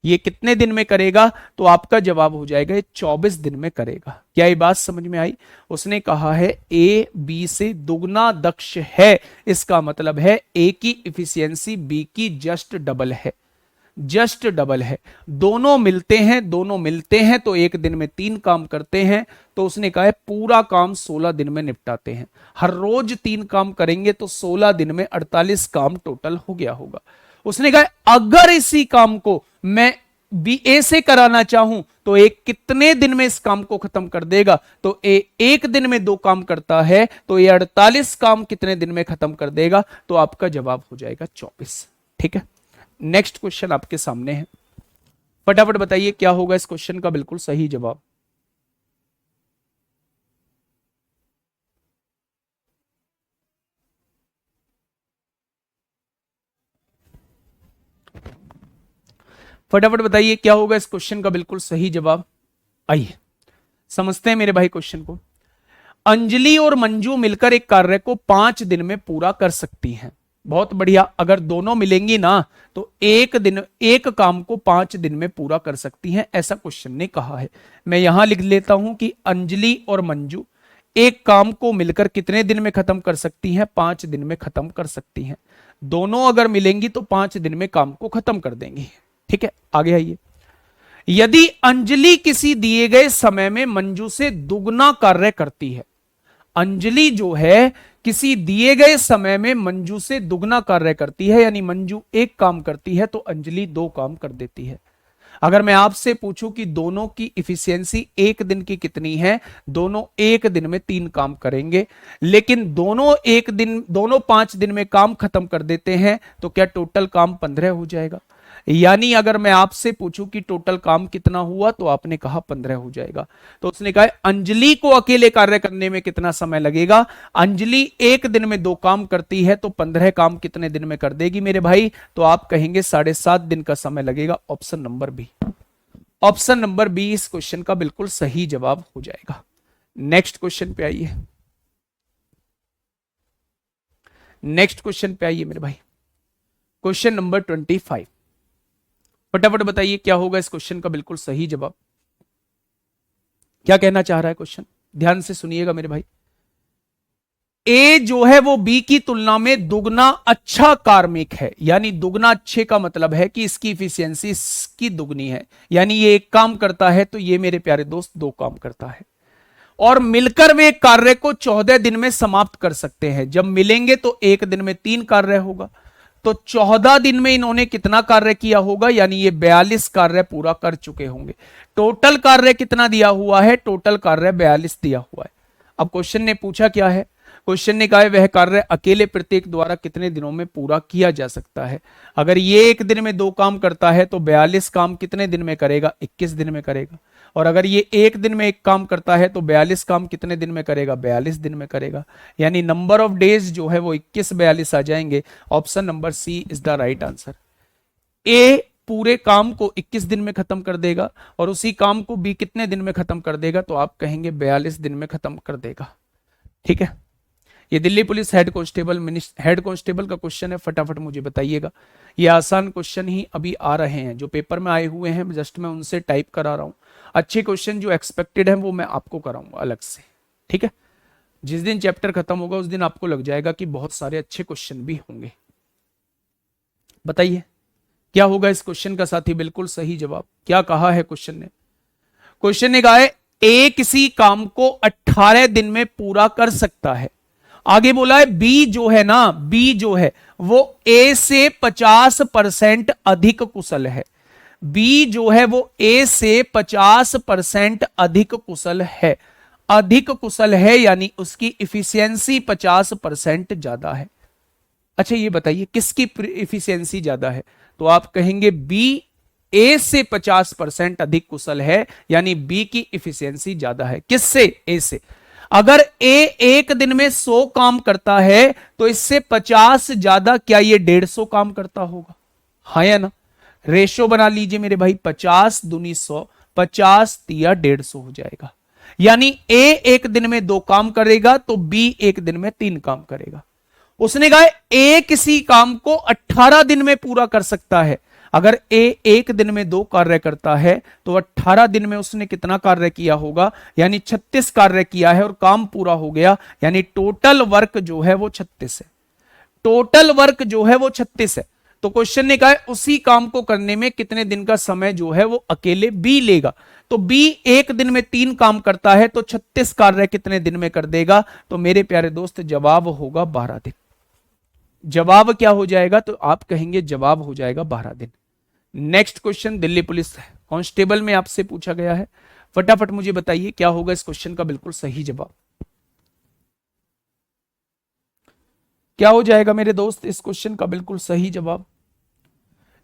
ये कितने दिन में करेगा? तो आपका जवाब हो जाएगा ये 24 दिन में करेगा। क्या ये बात समझ में आई? उसने कहा है ए बी से दुगना दक्ष है, इसका मतलब है ए की इफिशियंसी बी की जस्ट डबल है। जस्ट डबल है। दोनों मिलते हैं तो एक दिन में 3 काम करते हैं। तो उसने कहा है पूरा काम 16 दिन में निपटाते हैं। हर रोज 3 काम करेंगे तो 16 दिन में 48 काम टोटल हो गया होगा। उसने कहा अगर इसी काम को मैं बी ए से कराना चाहूं तो ए कितने दिन में इस काम को खत्म कर देगा? तो ए एक दिन में 2 काम करता है तो ये 48 काम कितने दिन में खत्म कर देगा? तो आपका जवाब हो जाएगा 24। ठीक है, नेक्स्ट क्वेश्चन आपके सामने है। फटाफट बताइए क्या होगा इस क्वेश्चन का बिल्कुल सही जवाब। फटाफट बताइए क्या होगा इस क्वेश्चन का बिल्कुल सही जवाब। आइए समझते हैं मेरे भाई क्वेश्चन को। अंजलि और मंजू मिलकर एक कार्य को 5 दिन में पूरा कर सकती हैं। बहुत बढ़िया, अगर दोनों मिलेंगी ना तो एक काम को 5 दिन में पूरा कर सकती हैं, ऐसा क्वेश्चन ने कहा है। मैं यहां लिख लेता हूं कि अंजलि और मंजू एक काम को मिलकर कितने दिन में खत्म कर सकती हैं? 5 दिन में खत्म कर सकती हैं। दोनों अगर मिलेंगी तो 5 दिन में काम को खत्म कर देंगी। ठीक है, आगे आइए। यदि अंजलि किसी दिए गए समय में मंजू से दुगना कार्य करती है, अंजलि जो है किसी दिए गए समय में मंजू से दुगना कार्य करती है, यानी मंजू एक काम करती है तो अंजलि 2 काम कर देती है। अगर मैं आपसे पूछूं कि दोनों की इफिशियंसी एक दिन की कितनी है, दोनों एक दिन में 3 काम करेंगे, लेकिन दोनों 5 दिन में काम खत्म कर देते हैं, तो क्या टोटल काम 15 हो जाएगा? यानी अगर मैं आपसे पूछूं कि टोटल काम कितना हुआ, तो आपने कहा 15 हो जाएगा। तो उसने कहा अंजलि को अकेले कार्य करने में कितना समय लगेगा? अंजलि एक दिन में 2 काम करती है तो 15 काम कितने दिन में कर देगी मेरे भाई? तो आप कहेंगे 7.5 दिन का समय लगेगा। Option number B, option number B इस क्वेश्चन का बिल्कुल सही जवाब हो जाएगा। नेक्स्ट क्वेश्चन पे आइए, नेक्स्ट क्वेश्चन पे आइए मेरे भाई। क्वेश्चन नंबर 25, फटाफट बताइए क्या होगा इस क्वेश्चन का बिल्कुल सही जवाब। क्या कहना चाह रहा है क्वेश्चन? ध्यान से सुनिएगा मेरे भाई। ए जो है वो बी की तुलना में दुगना अच्छा कार्मिक है, यानी दुगना अच्छे का मतलब है कि इसकी इफिशियंसी इसकी दुगनी है, यानी ये एक काम करता है तो ये मेरे प्यारे दोस्त 2 काम करता है, और मिलकर वे कार्य को 14 दिन में समाप्त कर सकते हैं। जब मिलेंगे तो एक दिन में 3 कार्य होगा, तो 14 दिन में इन्होंने कितना कार्य किया होगा? यानी ये 42 कार्य पूरा कर चुके होंगे। टोटल कार्य कितना दिया हुआ है? टोटल कार्य 42 दिया हुआ है। अब क्वेश्चन ने पूछा क्या है? क्वेश्चन ने कहा है वह कार्य अकेले प्रत्येक द्वारा कितने दिनों में पूरा किया जा सकता है। अगर ये एक दिन में 2 काम करता है तो 42 काम कितने दिन में करेगा? 21 दिन में करेगा। और अगर ये एक दिन में एक काम करता है तो 42 काम कितने दिन में करेगा? 42 दिन में करेगा। यानी नंबर ऑफ डेज जो है वो 21 42 आ जाएंगे। Option number C is the right answer. A पूरे काम को 21 दिन में खत्म कर देगा और उसी काम को बी कितने दिन में खत्म कर देगा? तो आप कहेंगे 42 दिन में खत्म कर देगा। ठीक है, ये दिल्ली पुलिस हेड कांस्टेबल का क्वेश्चन है, फटाफट मुझे बताइएगा। ये आसान क्वेश्चन ही अभी आ रहे हैं जो पेपर में आए हुए हैं, जस्ट मैं उनसे टाइप करा रहा हूं। अच्छे क्वेश्चन जो एक्सपेक्टेड है वो मैं आपको कराऊंगा अलग से। ठीक है, जिस दिन चैप्टर खत्म होगा उस दिन आपको लग जाएगा कि बहुत सारे अच्छे क्वेश्चन भी होंगे। बताइए क्या होगा इस क्वेश्चन का साथी बिल्कुल सही जवाब। क्या कहा है क्वेश्चन ने? क्वेश्चन ने कहा है ए किसी काम को 18 दिन में पूरा कर सकता है। आगे बोला है बी जो है ना, बी जो है वो ए से 50% अधिक कुशल है। बी जो है वो ए से 50% अधिक कुशल है। अधिक कुशल है यानी उसकी इफिशियंसी 50% ज्यादा है। अच्छा ये बताइए किसकी इफिशियंसी ज्यादा है? तो आप कहेंगे बी ए से 50% अधिक कुशल है, यानी बी की इफिशियंसी ज्यादा है। किससे? ए से। अगर ए एक दिन में 100 काम करता है तो इससे 50 ज्यादा क्या ये 150 काम करता होगा? हाँ या ना? रेशो बना लीजिए मेरे भाई, 50 दूनी 100, 50 तिया 150 हो जाएगा। यानी ए एक दिन में 2 काम करेगा तो बी एक दिन में 3 काम करेगा। उसने कहा ए किसी काम को 18 दिन में पूरा कर सकता है। अगर ए एक दिन में 2 कार्य करता है तो 18 दिन में उसने कितना कार्य किया होगा? यानी 36 कार्य किया है और काम पूरा हो गया, यानी टोटल वर्क जो है वो 36 है। टोटल वर्क जो है वो 36 है। तो क्वेश्चन ने कहा है उसी काम को करने में कितने दिन का समय जो है वो अकेले बी लेगा। तो बी एक दिन में 3 काम करता है तो 36 कार्य कितने दिन में कर देगा? तो मेरे प्यारे दोस्त जवाब होगा 12 दिन। जवाब क्या हो जाएगा? तो आप कहेंगे जवाब हो जाएगा 12 दिन। Next question Delhi police constable में आपसे पूछा गया है, फटाफट मुझे बताइए क्या होगा इस क्वेश्चन का बिल्कुल सही जवाब। क्या हो जाएगा मेरे दोस्त इस क्वेश्चन का बिल्कुल सही जवाब?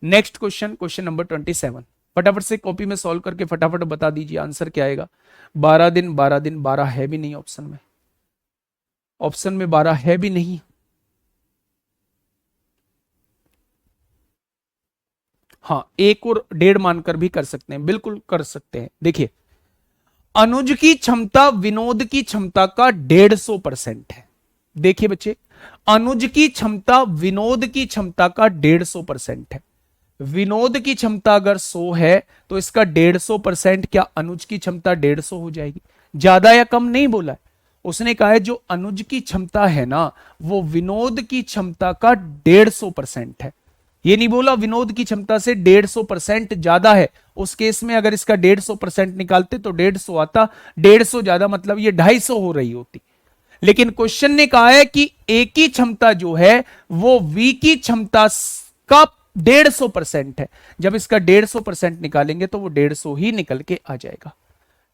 नेक्स्ट क्वेश्चन, क्वेश्चन नंबर 27, फटाफट से कॉपी में सॉल्व करके फटाफट बता दीजिए आंसर क्या आएगा। 12 दिन, 12 दिन, 12 है भी नहीं ऑप्शन में, ऑप्शन में 12 है भी नहीं। हाँ, 1 और 1.5 मानकर भी कर सकते हैं, बिल्कुल कर सकते हैं। देखिए, अनुज की क्षमता विनोद की क्षमता का 150% है। देखिए बच्चे, अनुज की क्षमता विनोद की क्षमता का 150% है। विनोद की क्षमता अगर 100 है तो इसका 150%, क्या अनुज की क्षमता 150 हो जाएगी? ज्यादा या कम नहीं बोला है, उसने कहा है जो अनुज की क्षमता है ना वो विनोद की क्षमता का 150% है। ये नहीं बोला विनोद की क्षमता से 150% ज्यादा है। उस केस में अगर इसका 150% निकालते तो 150 आता, 150 ज्यादा मतलब ये 250 हो रही होती। लेकिन क्वेश्चन ने कहा है कि ए की क्षमता जो है वो वी की क्षमता का 150% है। जब इसका 150% निकालेंगे तो वो 150 ही निकल के आ जाएगा।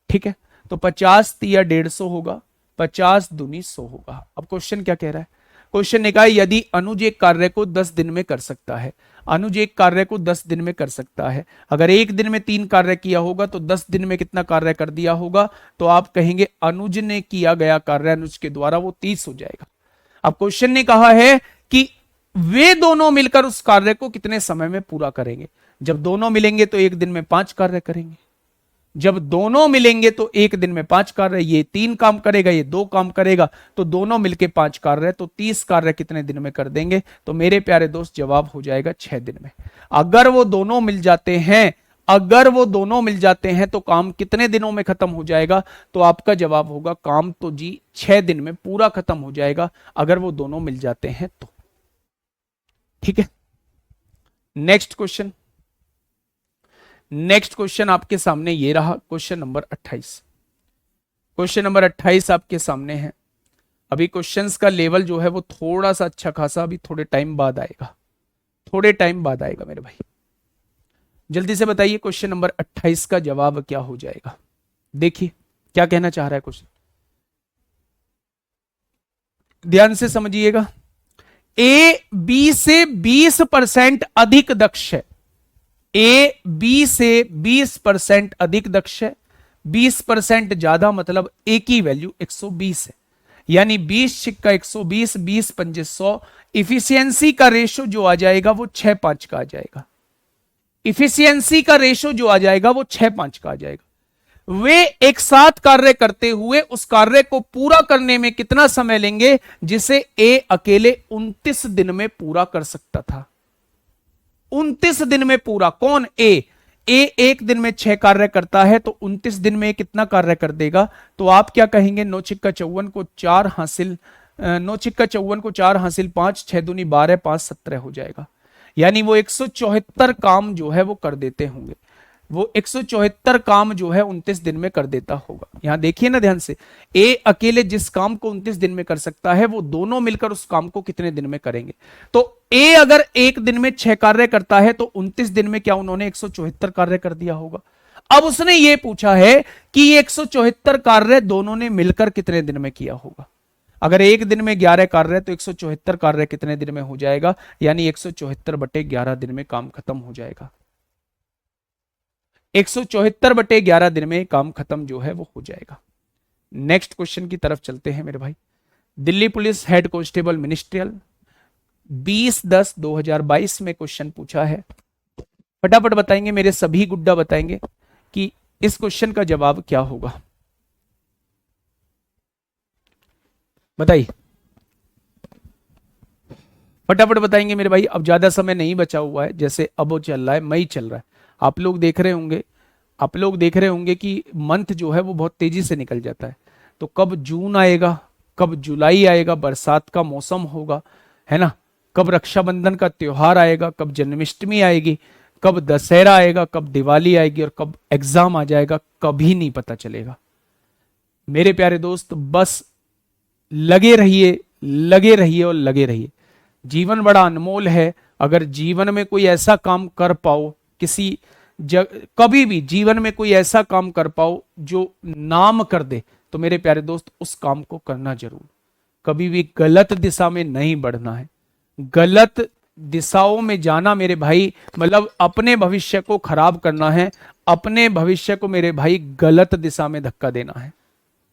ठीक है, तो 50 तिया 150 होगा, 50 दूनी 100 होगा। अब क्वेश्चन क्या कह रहा है? क्वेश्चन ने कहा यदि अनुज एक कार्य को 10 दिन में कर सकता है, अनुज एक कार्य को 10 दिन में कर सकता है, अगर एक दिन में 3 कार्य किया होगा तो 10 दिन में कितना कार्य कर दिया होगा? तो आप कहेंगे अनुज ने किया गया कार्य अनुज के द्वारा वो 30 हो जाएगा। अब क्वेश्चन ने कहा है कि वे दोनों मिलकर उस कार्य को कितने समय में पूरा करेंगे? जब दोनों मिलेंगे तो एक दिन में 5 कार्य करेंगे, जब दोनों मिलेंगे तो एक दिन में 5 कार्य, ये 3 काम करेगा ये 2 काम करेगा, तो दोनों मिलके 5 कार्य, तो 30 कार्य कितने दिन में कर देंगे? तो मेरे प्यारे दोस्त जवाब हो जाएगा 6 दिन में। अगर वो दोनों मिल जाते हैं, अगर वो दोनों मिल जाते हैं तो काम कितने दिनों में खत्म हो जाएगा? तो आपका जवाब होगा काम तो जी 6 दिन में पूरा खत्म हो जाएगा, अगर वो दोनों मिल जाते हैं तो। ठीक है, नेक्स्ट क्वेश्चन। नेक्स्ट क्वेश्चन आपके सामने ये रहा, क्वेश्चन नंबर 28। क्वेश्चन नंबर 28 आपके सामने है। अभी क्वेश्चंस का लेवल जो है वो थोड़ा सा अच्छा खासा अभी थोड़े टाइम बाद आएगा, थोड़े टाइम बाद आएगा मेरे भाई। जल्दी से बताइए क्वेश्चन नंबर 28 का जवाब क्या हो जाएगा? देखिए क्या कहना चाह रहा है क्वेश्चन, ध्यान से समझिएगा। ए बी से 20% अधिक दक्ष है, ए बी से 20% अधिक दक्ष है। 20% ज्यादा मतलब ए की वैल्यू 120 है, यानी 20 छिक्का 120, 20 पंजे 100। इफिशियंसी का रेशो जो आ जाएगा वो 6:5 का आ जाएगा। इफिशियंसी का रेशो जो आ जाएगा वो 6:5 का आ जाएगा। वे एक साथ कार्य करते हुए उस कार्य को पूरा करने में कितना समय लेंगे जिसे ए अकेले 29 दिन में पूरा कर सकता था? 29 दिन में पूरा। कौन? ए। ए एक दिन में 6 कार्य करता है तो 29 दिन में कितना कार्य कर देगा? तो आप क्या कहेंगे? 9 छिक्का 54 को 4 हासिल, 9 छिक्का 54 को 4 हासिल 5, 6 दूनी 12, 5 17 हो जाएगा। यानी वो 174 काम जो है वो कर देते होंगे, वो 174 काम जो है 29 दिन में कर देता होगा। यहां देखिए ना ध्यान से, ए अकेले जिस काम को 29 दिन में कर सकता है वो दोनों मिलकर उस काम को कितने दिन में करेंगे? तो ए अगर एक दिन में 6 कार्य करता है तो 29 दिन में क्या उन्होंने 174 कार्य कर दिया होगा? अब उसने ये पूछा है कि ये 174 कार्य दोनों ने मिलकर कितने दिन में किया होगा। अगर एक दिन में 11 कार्य तो 174 कार्य कितने दिन में हो जाएगा? यानी 174/11 दिन में काम खत्म हो जाएगा। 174/11 दिन में काम खत्म जो है वो हो जाएगा। नेक्स्ट क्वेश्चन की तरफ चलते हैं मेरे भाई। Delhi police head constable ministerial 20/10/2022 में क्वेश्चन पूछा है। फटाफट बताएंगे मेरे सभी गुड्डा, बताएंगे कि इस क्वेश्चन का जवाब क्या होगा। बताइए फटाफट बताएंगे मेरे भाई, अब ज्यादा समय नहीं बचा हुआ है। जैसे अब वो चल रहा है, मई चल रहा है, आप लोग देख रहे होंगे, आप लोग देख रहे होंगे कि मंथ जो है वो बहुत तेजी से निकल जाता है। तो कब जून आएगा, कब जुलाई आएगा, बरसात का मौसम होगा, है ना, कब रक्षाबंधन का त्योहार आएगा, कब जन्माष्टमी आएगी, कब दशहरा आएगा, कब दिवाली आएगी और कब एग्जाम आ जाएगा, कभी नहीं पता चलेगा। मेरे प्यारे दोस्त बस लगे रहिए, लगे रहिए और लगे रहिए। जीवन बड़ा अनमोल है। अगर जीवन में कोई ऐसा काम कर पाओ, किसी कभी भी जीवन में कोई ऐसा काम कर पाओ जो नाम कर दे, तो मेरे प्यारे दोस्त उस काम को करना जरूर। कभी भी गलत दिशा में नहीं बढ़ना है। गलत दिशाओं में जाना मेरे भाई मतलब अपने भविष्य को खराब करना है, अपने भविष्य को मेरे भाई गलत दिशा में धक्का देना है।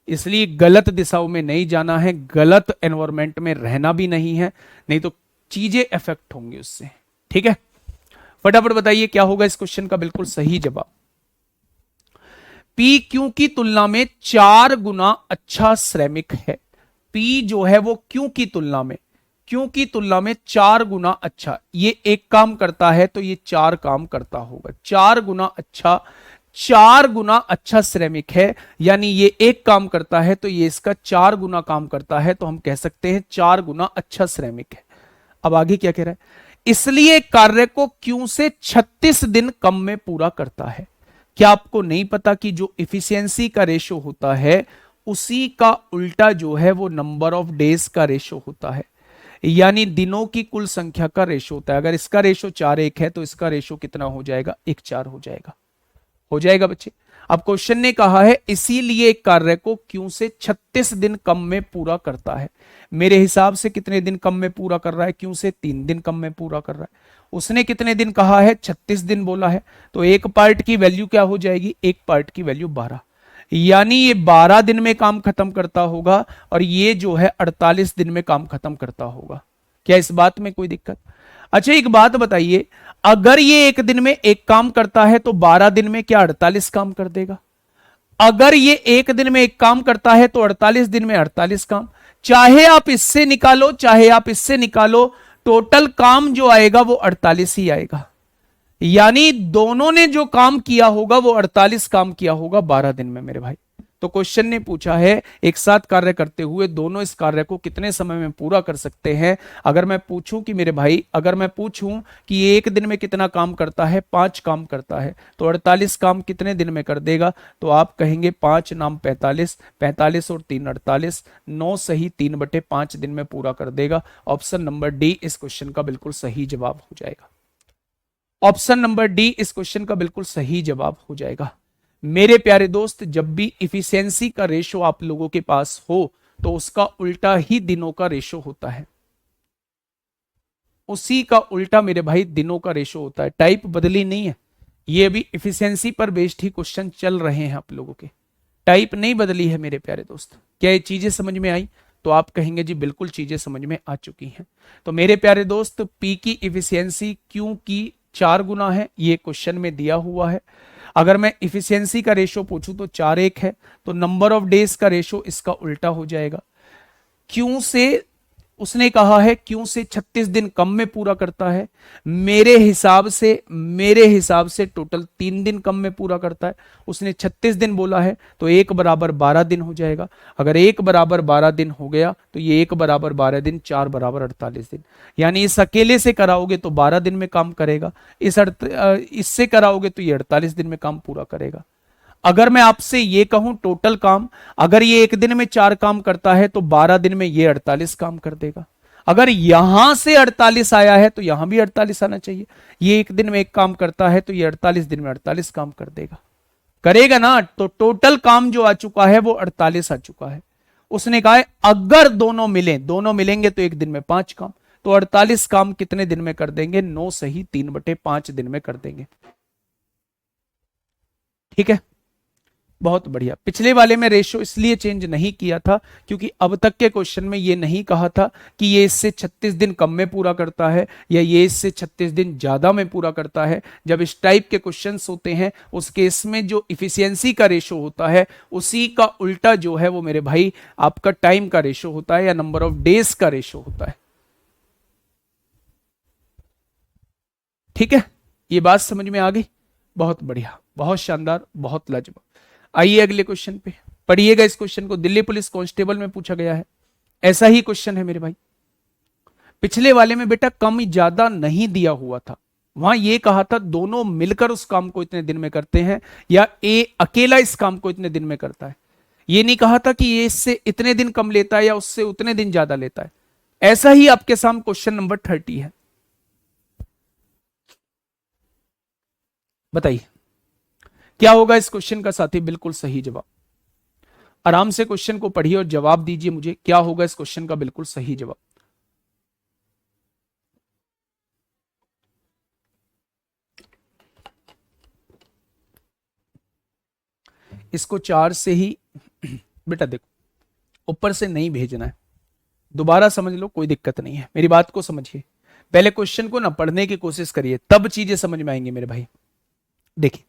इसलिए गलत दिशाओं में नहीं जाना है, गलत एनवायरमेंट में रहना भी नहीं है, नहीं तो चीजें इफेक्ट होंगी उससे। ठीक है, फटाफट बताइए क्या होगा इस क्वेश्चन का बिल्कुल सही जवाब। पी क्यू की तुलना में 4 गुना अच्छा श्रमिक है। पी जो है वो क्यू की तुलना में, क्यू की तुलना में 4 गुना अच्छा, ये एक काम करता है तो ये 4 काम करता होगा। 4 गुना अच्छा, 4 गुना अच्छा श्रमिक है, यानी ये एक काम करता है तो ये इसका 4 गुना काम करता है, तो हम कह सकते हैं 4 गुना अच्छा श्रमिक है। अब आगे क्या कह रहा है, इसलिए कार्य को क्यू से 36 दिन कम में पूरा करता है। क्या आपको नहीं पता कि जो इफिशियंसी का रेशो होता है उसी का उल्टा जो है वो नंबर ऑफ डेज का रेशो होता है, यानी दिनों की कुल संख्या का रेशो होता है। अगर इसका रेशो 4:1 है तो इसका रेशो कितना हो जाएगा, 1:4 हो जाएगा। हो जाएगा बच्चे। अब क्वेश्चन ने कहा है इसीलिए एक कार्य को क्यू से 36 दिन कम में पूरा करता है। मेरे हिसाब से कितने दिन कम में पूरा कर रहा है, क्यू से 3 दिन कम में पूरा कर रहा है। उसने कितने दिन कहा है, 36 दिन बोला है, तो एक पार्ट की वैल्यू क्या हो जाएगी, एक पार्ट की वैल्यू 12, यानी ये 12 दिन में काम खत्म करता होगा और ये जो है 48 दिन में काम खत्म करता होगा। क्या इस बात में कोई दिक्कत? अच्छा एक बात बताइए, अगर ये एक दिन में एक काम करता है तो 12 दिन में क्या 48 काम कर देगा? अगर ये एक दिन में एक काम करता है तो 48 दिन में 48 काम। चाहे आप इससे निकालो चाहे आप इससे निकालो, टोटल काम जो आएगा वो 48 ही आएगा, यानी दोनों ने जो काम किया होगा वो 48 काम किया होगा 12 दिन में मेरे भाई। तो क्वेश्चन ने पूछा है एक साथ कार्य करते हुए दोनों इस कार्य को कितने समय में पूरा कर सकते हैं। अगर मैं पूछूं कि मेरे भाई, अगर मैं पूछूं कि एक दिन में कितना काम करता है, 5 काम करता है, तो 48 काम कितने दिन में कर देगा, तो आप कहेंगे 5 नाम 45, 45 और 3 48, 9 सही 3/5 दिन में पूरा कर देगा। ऑप्शन नंबर डी इस क्वेश्चन का बिल्कुल सही जवाब हो जाएगा। ऑप्शन नंबर डी इस क्वेश्चन का बिल्कुल सही जवाब हो जाएगा। मेरे प्यारे दोस्त, जब भी इफिशियंसी का रेशो आप लोगों के पास हो तो उसका उल्टा ही दिनों का रेशो होता है, उसी का उल्टा मेरे भाई दिनों का रेशो होता है। टाइप बदली नहीं है, ये अभी इफिशियंसी पर बेस्ड ही क्वेश्चन चल रहे हैं आप लोगों के, टाइप नहीं बदली है मेरे प्यारे दोस्त। क्या ये चीजें समझ में आई? तो आप कहेंगे जी बिल्कुल चीजें समझ में आ चुकी हैं। तो मेरे प्यारे दोस्त, पी की इफिशियंसी क्यू की 4 गुना है, ये क्वेश्चन में दिया हुआ है। अगर मैं इफिशियंसी का रेशो पूछूं तो 4:1 है, तो नंबर ऑफ डेज का रेशो इसका उल्टा हो जाएगा। क्यों से उसने कहा है क्यों से 36 दिन कम में पूरा करता है, मेरे हिसाब से टोटल 3 दिन कम में पूरा करता है। उसने 36 दिन बोला है तो 1 बराबर 12 दिन हो जाएगा। अगर 1 बराबर 12 दिन हो गया तो ये 1 बराबर 12 दिन, 4 बराबर 48 दिन, यानी इस अकेले से कराओगे तो 12 दिन में काम करेगा, इससे कराओगे तो ये 48 दिन में काम पूरा करेगा। अगर मैं आपसे ये कहूं टोटल काम, अगर ये एक दिन में 4 काम करता है तो 12 दिन में ये 48 काम कर देगा। अगर यहां से 48 आया है तो यहां भी 48 आना चाहिए। ये एक दिन में एक काम करता है तो ये 48 दिन में 48 काम कर देगा, करेगा ना। तो टोटल काम जो आ चुका है वो 48 आ चुका है। उसने कहा है अगर दोनों मिलेंगे तो एक दिन में 5 काम, तो 48 काम कितने दिन में कर देंगे, 9 सही 3/5 दिन में कर देंगे। ठीक है, बहुत बढ़िया। पिछले वाले में रेशो इसलिए चेंज नहीं किया था क्योंकि अब तक के क्वेश्चन में ये नहीं कहा था कि ये इससे 36 दिन कम में पूरा करता है या ये इससे 36 दिन ज्यादा में पूरा करता है। जब इस टाइप के क्वेश्चंस होते हैं उस केस में जो इफिशियंसी का रेशो होता है उसी का उल्टा जो है वो मेरे भाई आपका टाइम का रेशो होता है या नंबर ऑफ डेज का रेशो होता है। ठीक है, ये बात समझ में आ गई? बहुत बढ़िया, बहुत शानदार, बहुत लाजवाब। आइए अगले क्वेश्चन पे, पढ़िएगा इस क्वेश्चन को, दिल्ली पुलिस कांस्टेबल में पूछा गया है। ऐसा ही क्वेश्चन है मेरे भाई। पिछले वाले में बेटा कम ज्यादा नहीं दिया हुआ था, वहां ये कहा था दोनों मिलकर उस काम को इतने दिन में करते हैं या ए अकेला इस काम को इतने दिन में करता है। ये नहीं कहा था कि ये इससे इतने दिन कम लेता है या उससे उतने दिन ज्यादा लेता है। ऐसा ही आपके सामने क्वेश्चन नंबर 30 है। बताइए क्या होगा इस क्वेश्चन का साथी बिल्कुल सही जवाब। आराम से क्वेश्चन को पढ़िए और जवाब दीजिए मुझे, क्या होगा इस क्वेश्चन का बिल्कुल सही जवाब। इसको 4 से ही बेटा देखो ऊपर से नहीं भेजना है, दोबारा समझ लो, कोई दिक्कत नहीं है, मेरी बात को समझिए। पहले क्वेश्चन को ना पढ़ने की कोशिश करिए, तब चीजें समझ में आएंगी मेरे भाई। देखिए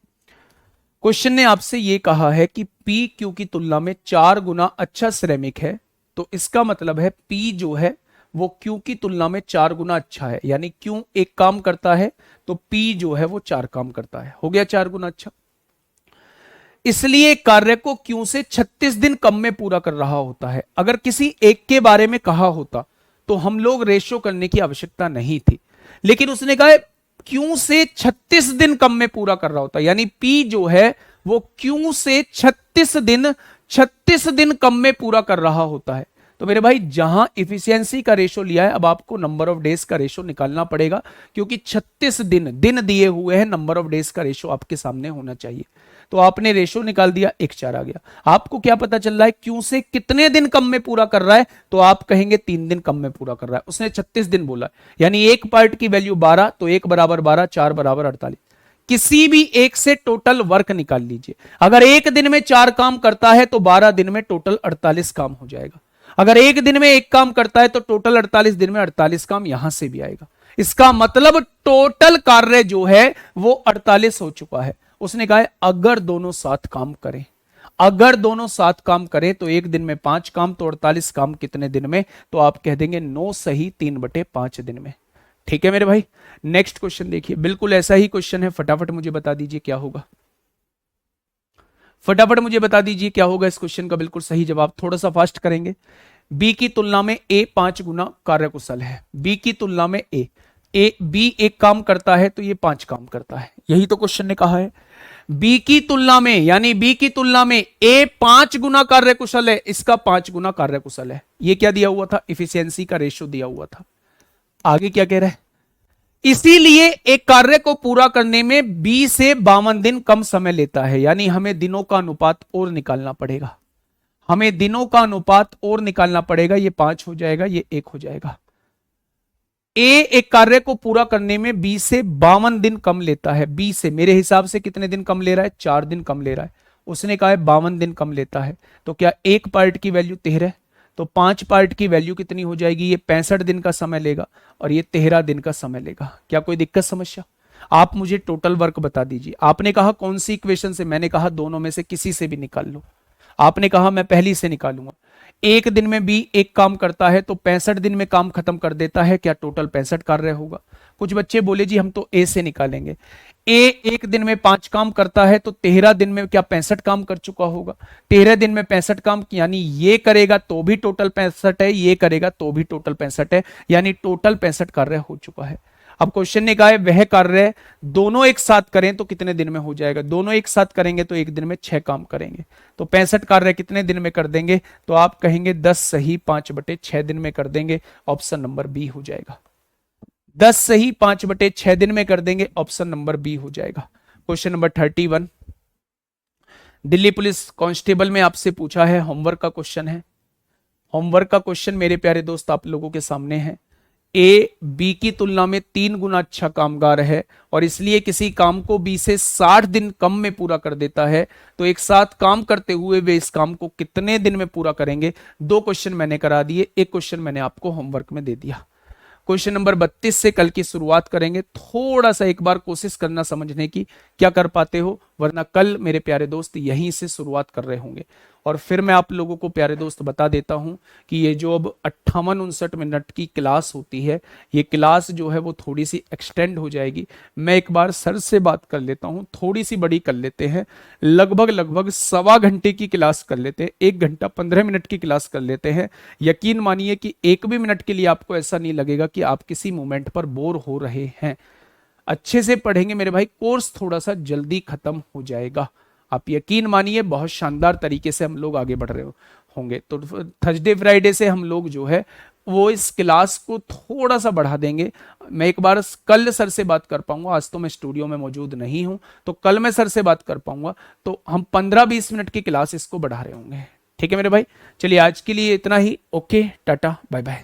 क्वेश्चन ने आपसे यह कहा है कि पी क्यू की तुलना में 4 गुना अच्छा सिरेमिक है, तो इसका मतलब है पी जो है वो क्यू की तुलना में 4 गुना अच्छा है, यानी क्यू एक काम करता है तो पी जो है वो 4 काम करता है, हो गया 4 गुना अच्छा। इसलिए कार्य को क्यू से 36 दिन कम में पूरा कर रहा होता है। अगर किसी एक के बारे में कहा होता तो हम लोग रेशो करने की आवश्यकता नहीं थी, लेकिन उसने कहा क्यू से 36 दिन कम में पूरा कर रहा होता है, यानी पी जो है वो क्यू से 36 दिन कम में पूरा कर रहा होता है। तो मेरे भाई जहां इफिशियंसी का रेशो लिया है, अब आपको नंबर ऑफ डेज का रेशो निकालना पड़ेगा, क्योंकि 36 दिन दिए हुए हैं, नंबर ऑफ डेज का रेशो आपके सामने होना चाहिए। तो आपने रेशो निकाल दिया, 1/4 आ गया। आपको क्या पता चल रहा है क्यू से कितने दिन कम में पूरा कर रहा है, तो आप कहेंगे 3 दिन कम में पूरा कर रहा है। उसने 36 दिन बोला, यानी एक पार्ट की वैल्यू 12, तो 1 बराबर 12, 4 बराबर 48। किसी भी एक से टोटल वर्क निकाल लीजिए। अगर एक दिन में 4 काम करता है तो 12 दिन में टोटल 48 काम हो जाएगा। अगर एक दिन में एक काम करता है तो टोटल 48 दिन में 48 काम यहां से भी आएगा। इसका मतलब टोटल कार्य जो है वो 48 हो चुका है। उसने कहा है अगर दोनों साथ काम करें, अगर दोनों साथ काम करें तो एक दिन में 5 काम, तो 48 काम कितने दिन में, तो आप कह देंगे 9 सही 3/5 दिन में। ठीक है मेरे भाई। नेक्स्ट क्वेश्चन देखिए, बिल्कुल ऐसा ही क्वेश्चन है, फटाफट मुझे बता दीजिए क्या होगा, फटाफट मुझे बता दीजिए क्या होगा इस क्वेश्चन का बिल्कुल सही जवाब। थोड़ा सा फास्ट करेंगे। बी की तुलना में ए 5 गुना कार्यकुशल है। बी की तुलना में बी एक काम करता है तो ये 5 काम करता है, यही तो क्वेश्चन ने कहा है। बी की तुलना में, यानी बी की तुलना में ए 5 गुना कार्यकुशल है, इसका 5 गुना कार्यकुशल है। ये क्या दिया हुआ था, इफिशियंसी का रेशियो दिया हुआ था। आगे क्या कह रहा है, इसीलिए एक कार्य को पूरा करने में 20 से 52 दिन कम समय लेता है, यानी हमें दिनों का अनुपात और निकालना पड़ेगा, हमें दिनों का अनुपात और निकालना पड़ेगा। ये 5 हो जाएगा, ये 1 हो जाएगा। ए एक कार्य को पूरा करने में 20 से 52 दिन कम लेता है। 20 से मेरे हिसाब से कितने दिन कम ले रहा है, 4 दिन कम ले रहा है। उसने कहा है 52 दिन कम लेता है, तो क्या एक पार्ट की वैल्यू 13, तो 5 पार्ट की वैल्यू कितनी हो जाएगी, ये 65 दिन का समय लेगा और ये 13 दिन का समय लेगा। क्या कोई दिक्कत समस्या? आप मुझे टोटल वर्क बता दीजिए। आपने कहा कौन सी इक्वेशन से, मैंने कहा दोनों में से किसी से भी निकाल लो। आपने कहा मैं पहली से निकालूंगा। एक दिन में बी एक काम करता है तो 65 दिन में काम खत्म कर देता है, क्या टोटल 65 कार्य होगा? कुछ बच्चे बोले जी हम तो ए से निकालेंगे। ए एक दिन में 5 काम करता है तो 13 दिन में क्या 65 काम कर चुका होगा? 13 दिन में 65 काम, यानी ये करेगा तो भी टोटल 65 है, ये करेगा तो भी टोटल 65 है, यानी टोटल 65 कार्य हो चुका है। अब क्वेश्चन ने कहा है वह कार्य दोनों एक साथ करें तो कितने दिन में हो जाएगा? दोनों एक साथ करेंगे तो एक दिन में 6 काम करेंगे, तो 65 कार्य कितने दिन में कर देंगे? तो आप कहेंगे 10 सही 5/6 दिन में कर देंगे, ऑप्शन नंबर बी हो जाएगा। 10 सही 5/6 दिन में कर देंगे, ऑप्शन नंबर बी हो जाएगा। Question number 31 Delhi police constable में आपसे पूछा है, होमवर्क का क्वेश्चन है। होमवर्क का क्वेश्चन मेरे प्यारे दोस्त आप लोगों के सामने है। ए बी की तुलना में 3 गुना अच्छा कामगार है और इसलिए किसी काम को बी से 60 दिन कम में पूरा कर देता है, तो एक साथ काम करते हुए वे इस काम को कितने दिन में पूरा करेंगे? 2 क्वेश्चन मैंने करा दिए, एक क्वेश्चन मैंने आपको होमवर्क में दे दिया। क्वेश्चन नंबर 32 से कल की शुरुआत करेंगे। थोड़ा सा एक बार कोशिश करना समझने की, क्या कर पाते हो, वरना कल मेरे प्यारे दोस्त यहीं से शुरुआत कर रहे होंगे। और फिर मैं आप लोगों को प्यारे दोस्त बता देता हूं कि ये जो अब 58-59 मिनट की क्लास होती है, ये क्लास जो है वो थोड़ी सी एक्सटेंड हो जाएगी। मैं एक बार सर से बात कर लेता हूं, थोड़ी सी बड़ी कर लेते हैं, लगभग सवा घंटे की क्लास कर लेते हैं, 1 घंटा 15 मिनट की क्लास कर लेते हैं। यकीन मानिए कि एक भी मिनट के लिए आपको ऐसा नहीं लगेगा कि आप किसी मोमेंट पर बोर हो रहे हैं। अच्छे से पढ़ेंगे मेरे भाई, कोर्स थोड़ा सा जल्दी खत्म हो जाएगा। आप यकीन मानिए बहुत शानदार तरीके से हम लोग आगे बढ़ रहे होंगे। तो थर्सडे फ्राइडे से हम लोग जो है वो इस क्लास को थोड़ा सा बढ़ा देंगे। मैं एक बार कल सर से बात कर पाऊंगा, आज तो मैं स्टूडियो में मौजूद नहीं हूं, तो कल मैं सर से बात कर पाऊंगा, तो हम 15-20 मिनट की क्लास इसको बढ़ा रहे होंगे। ठीक है मेरे भाई, चलिए आज के लिए इतना ही। Okay, tata bye bye.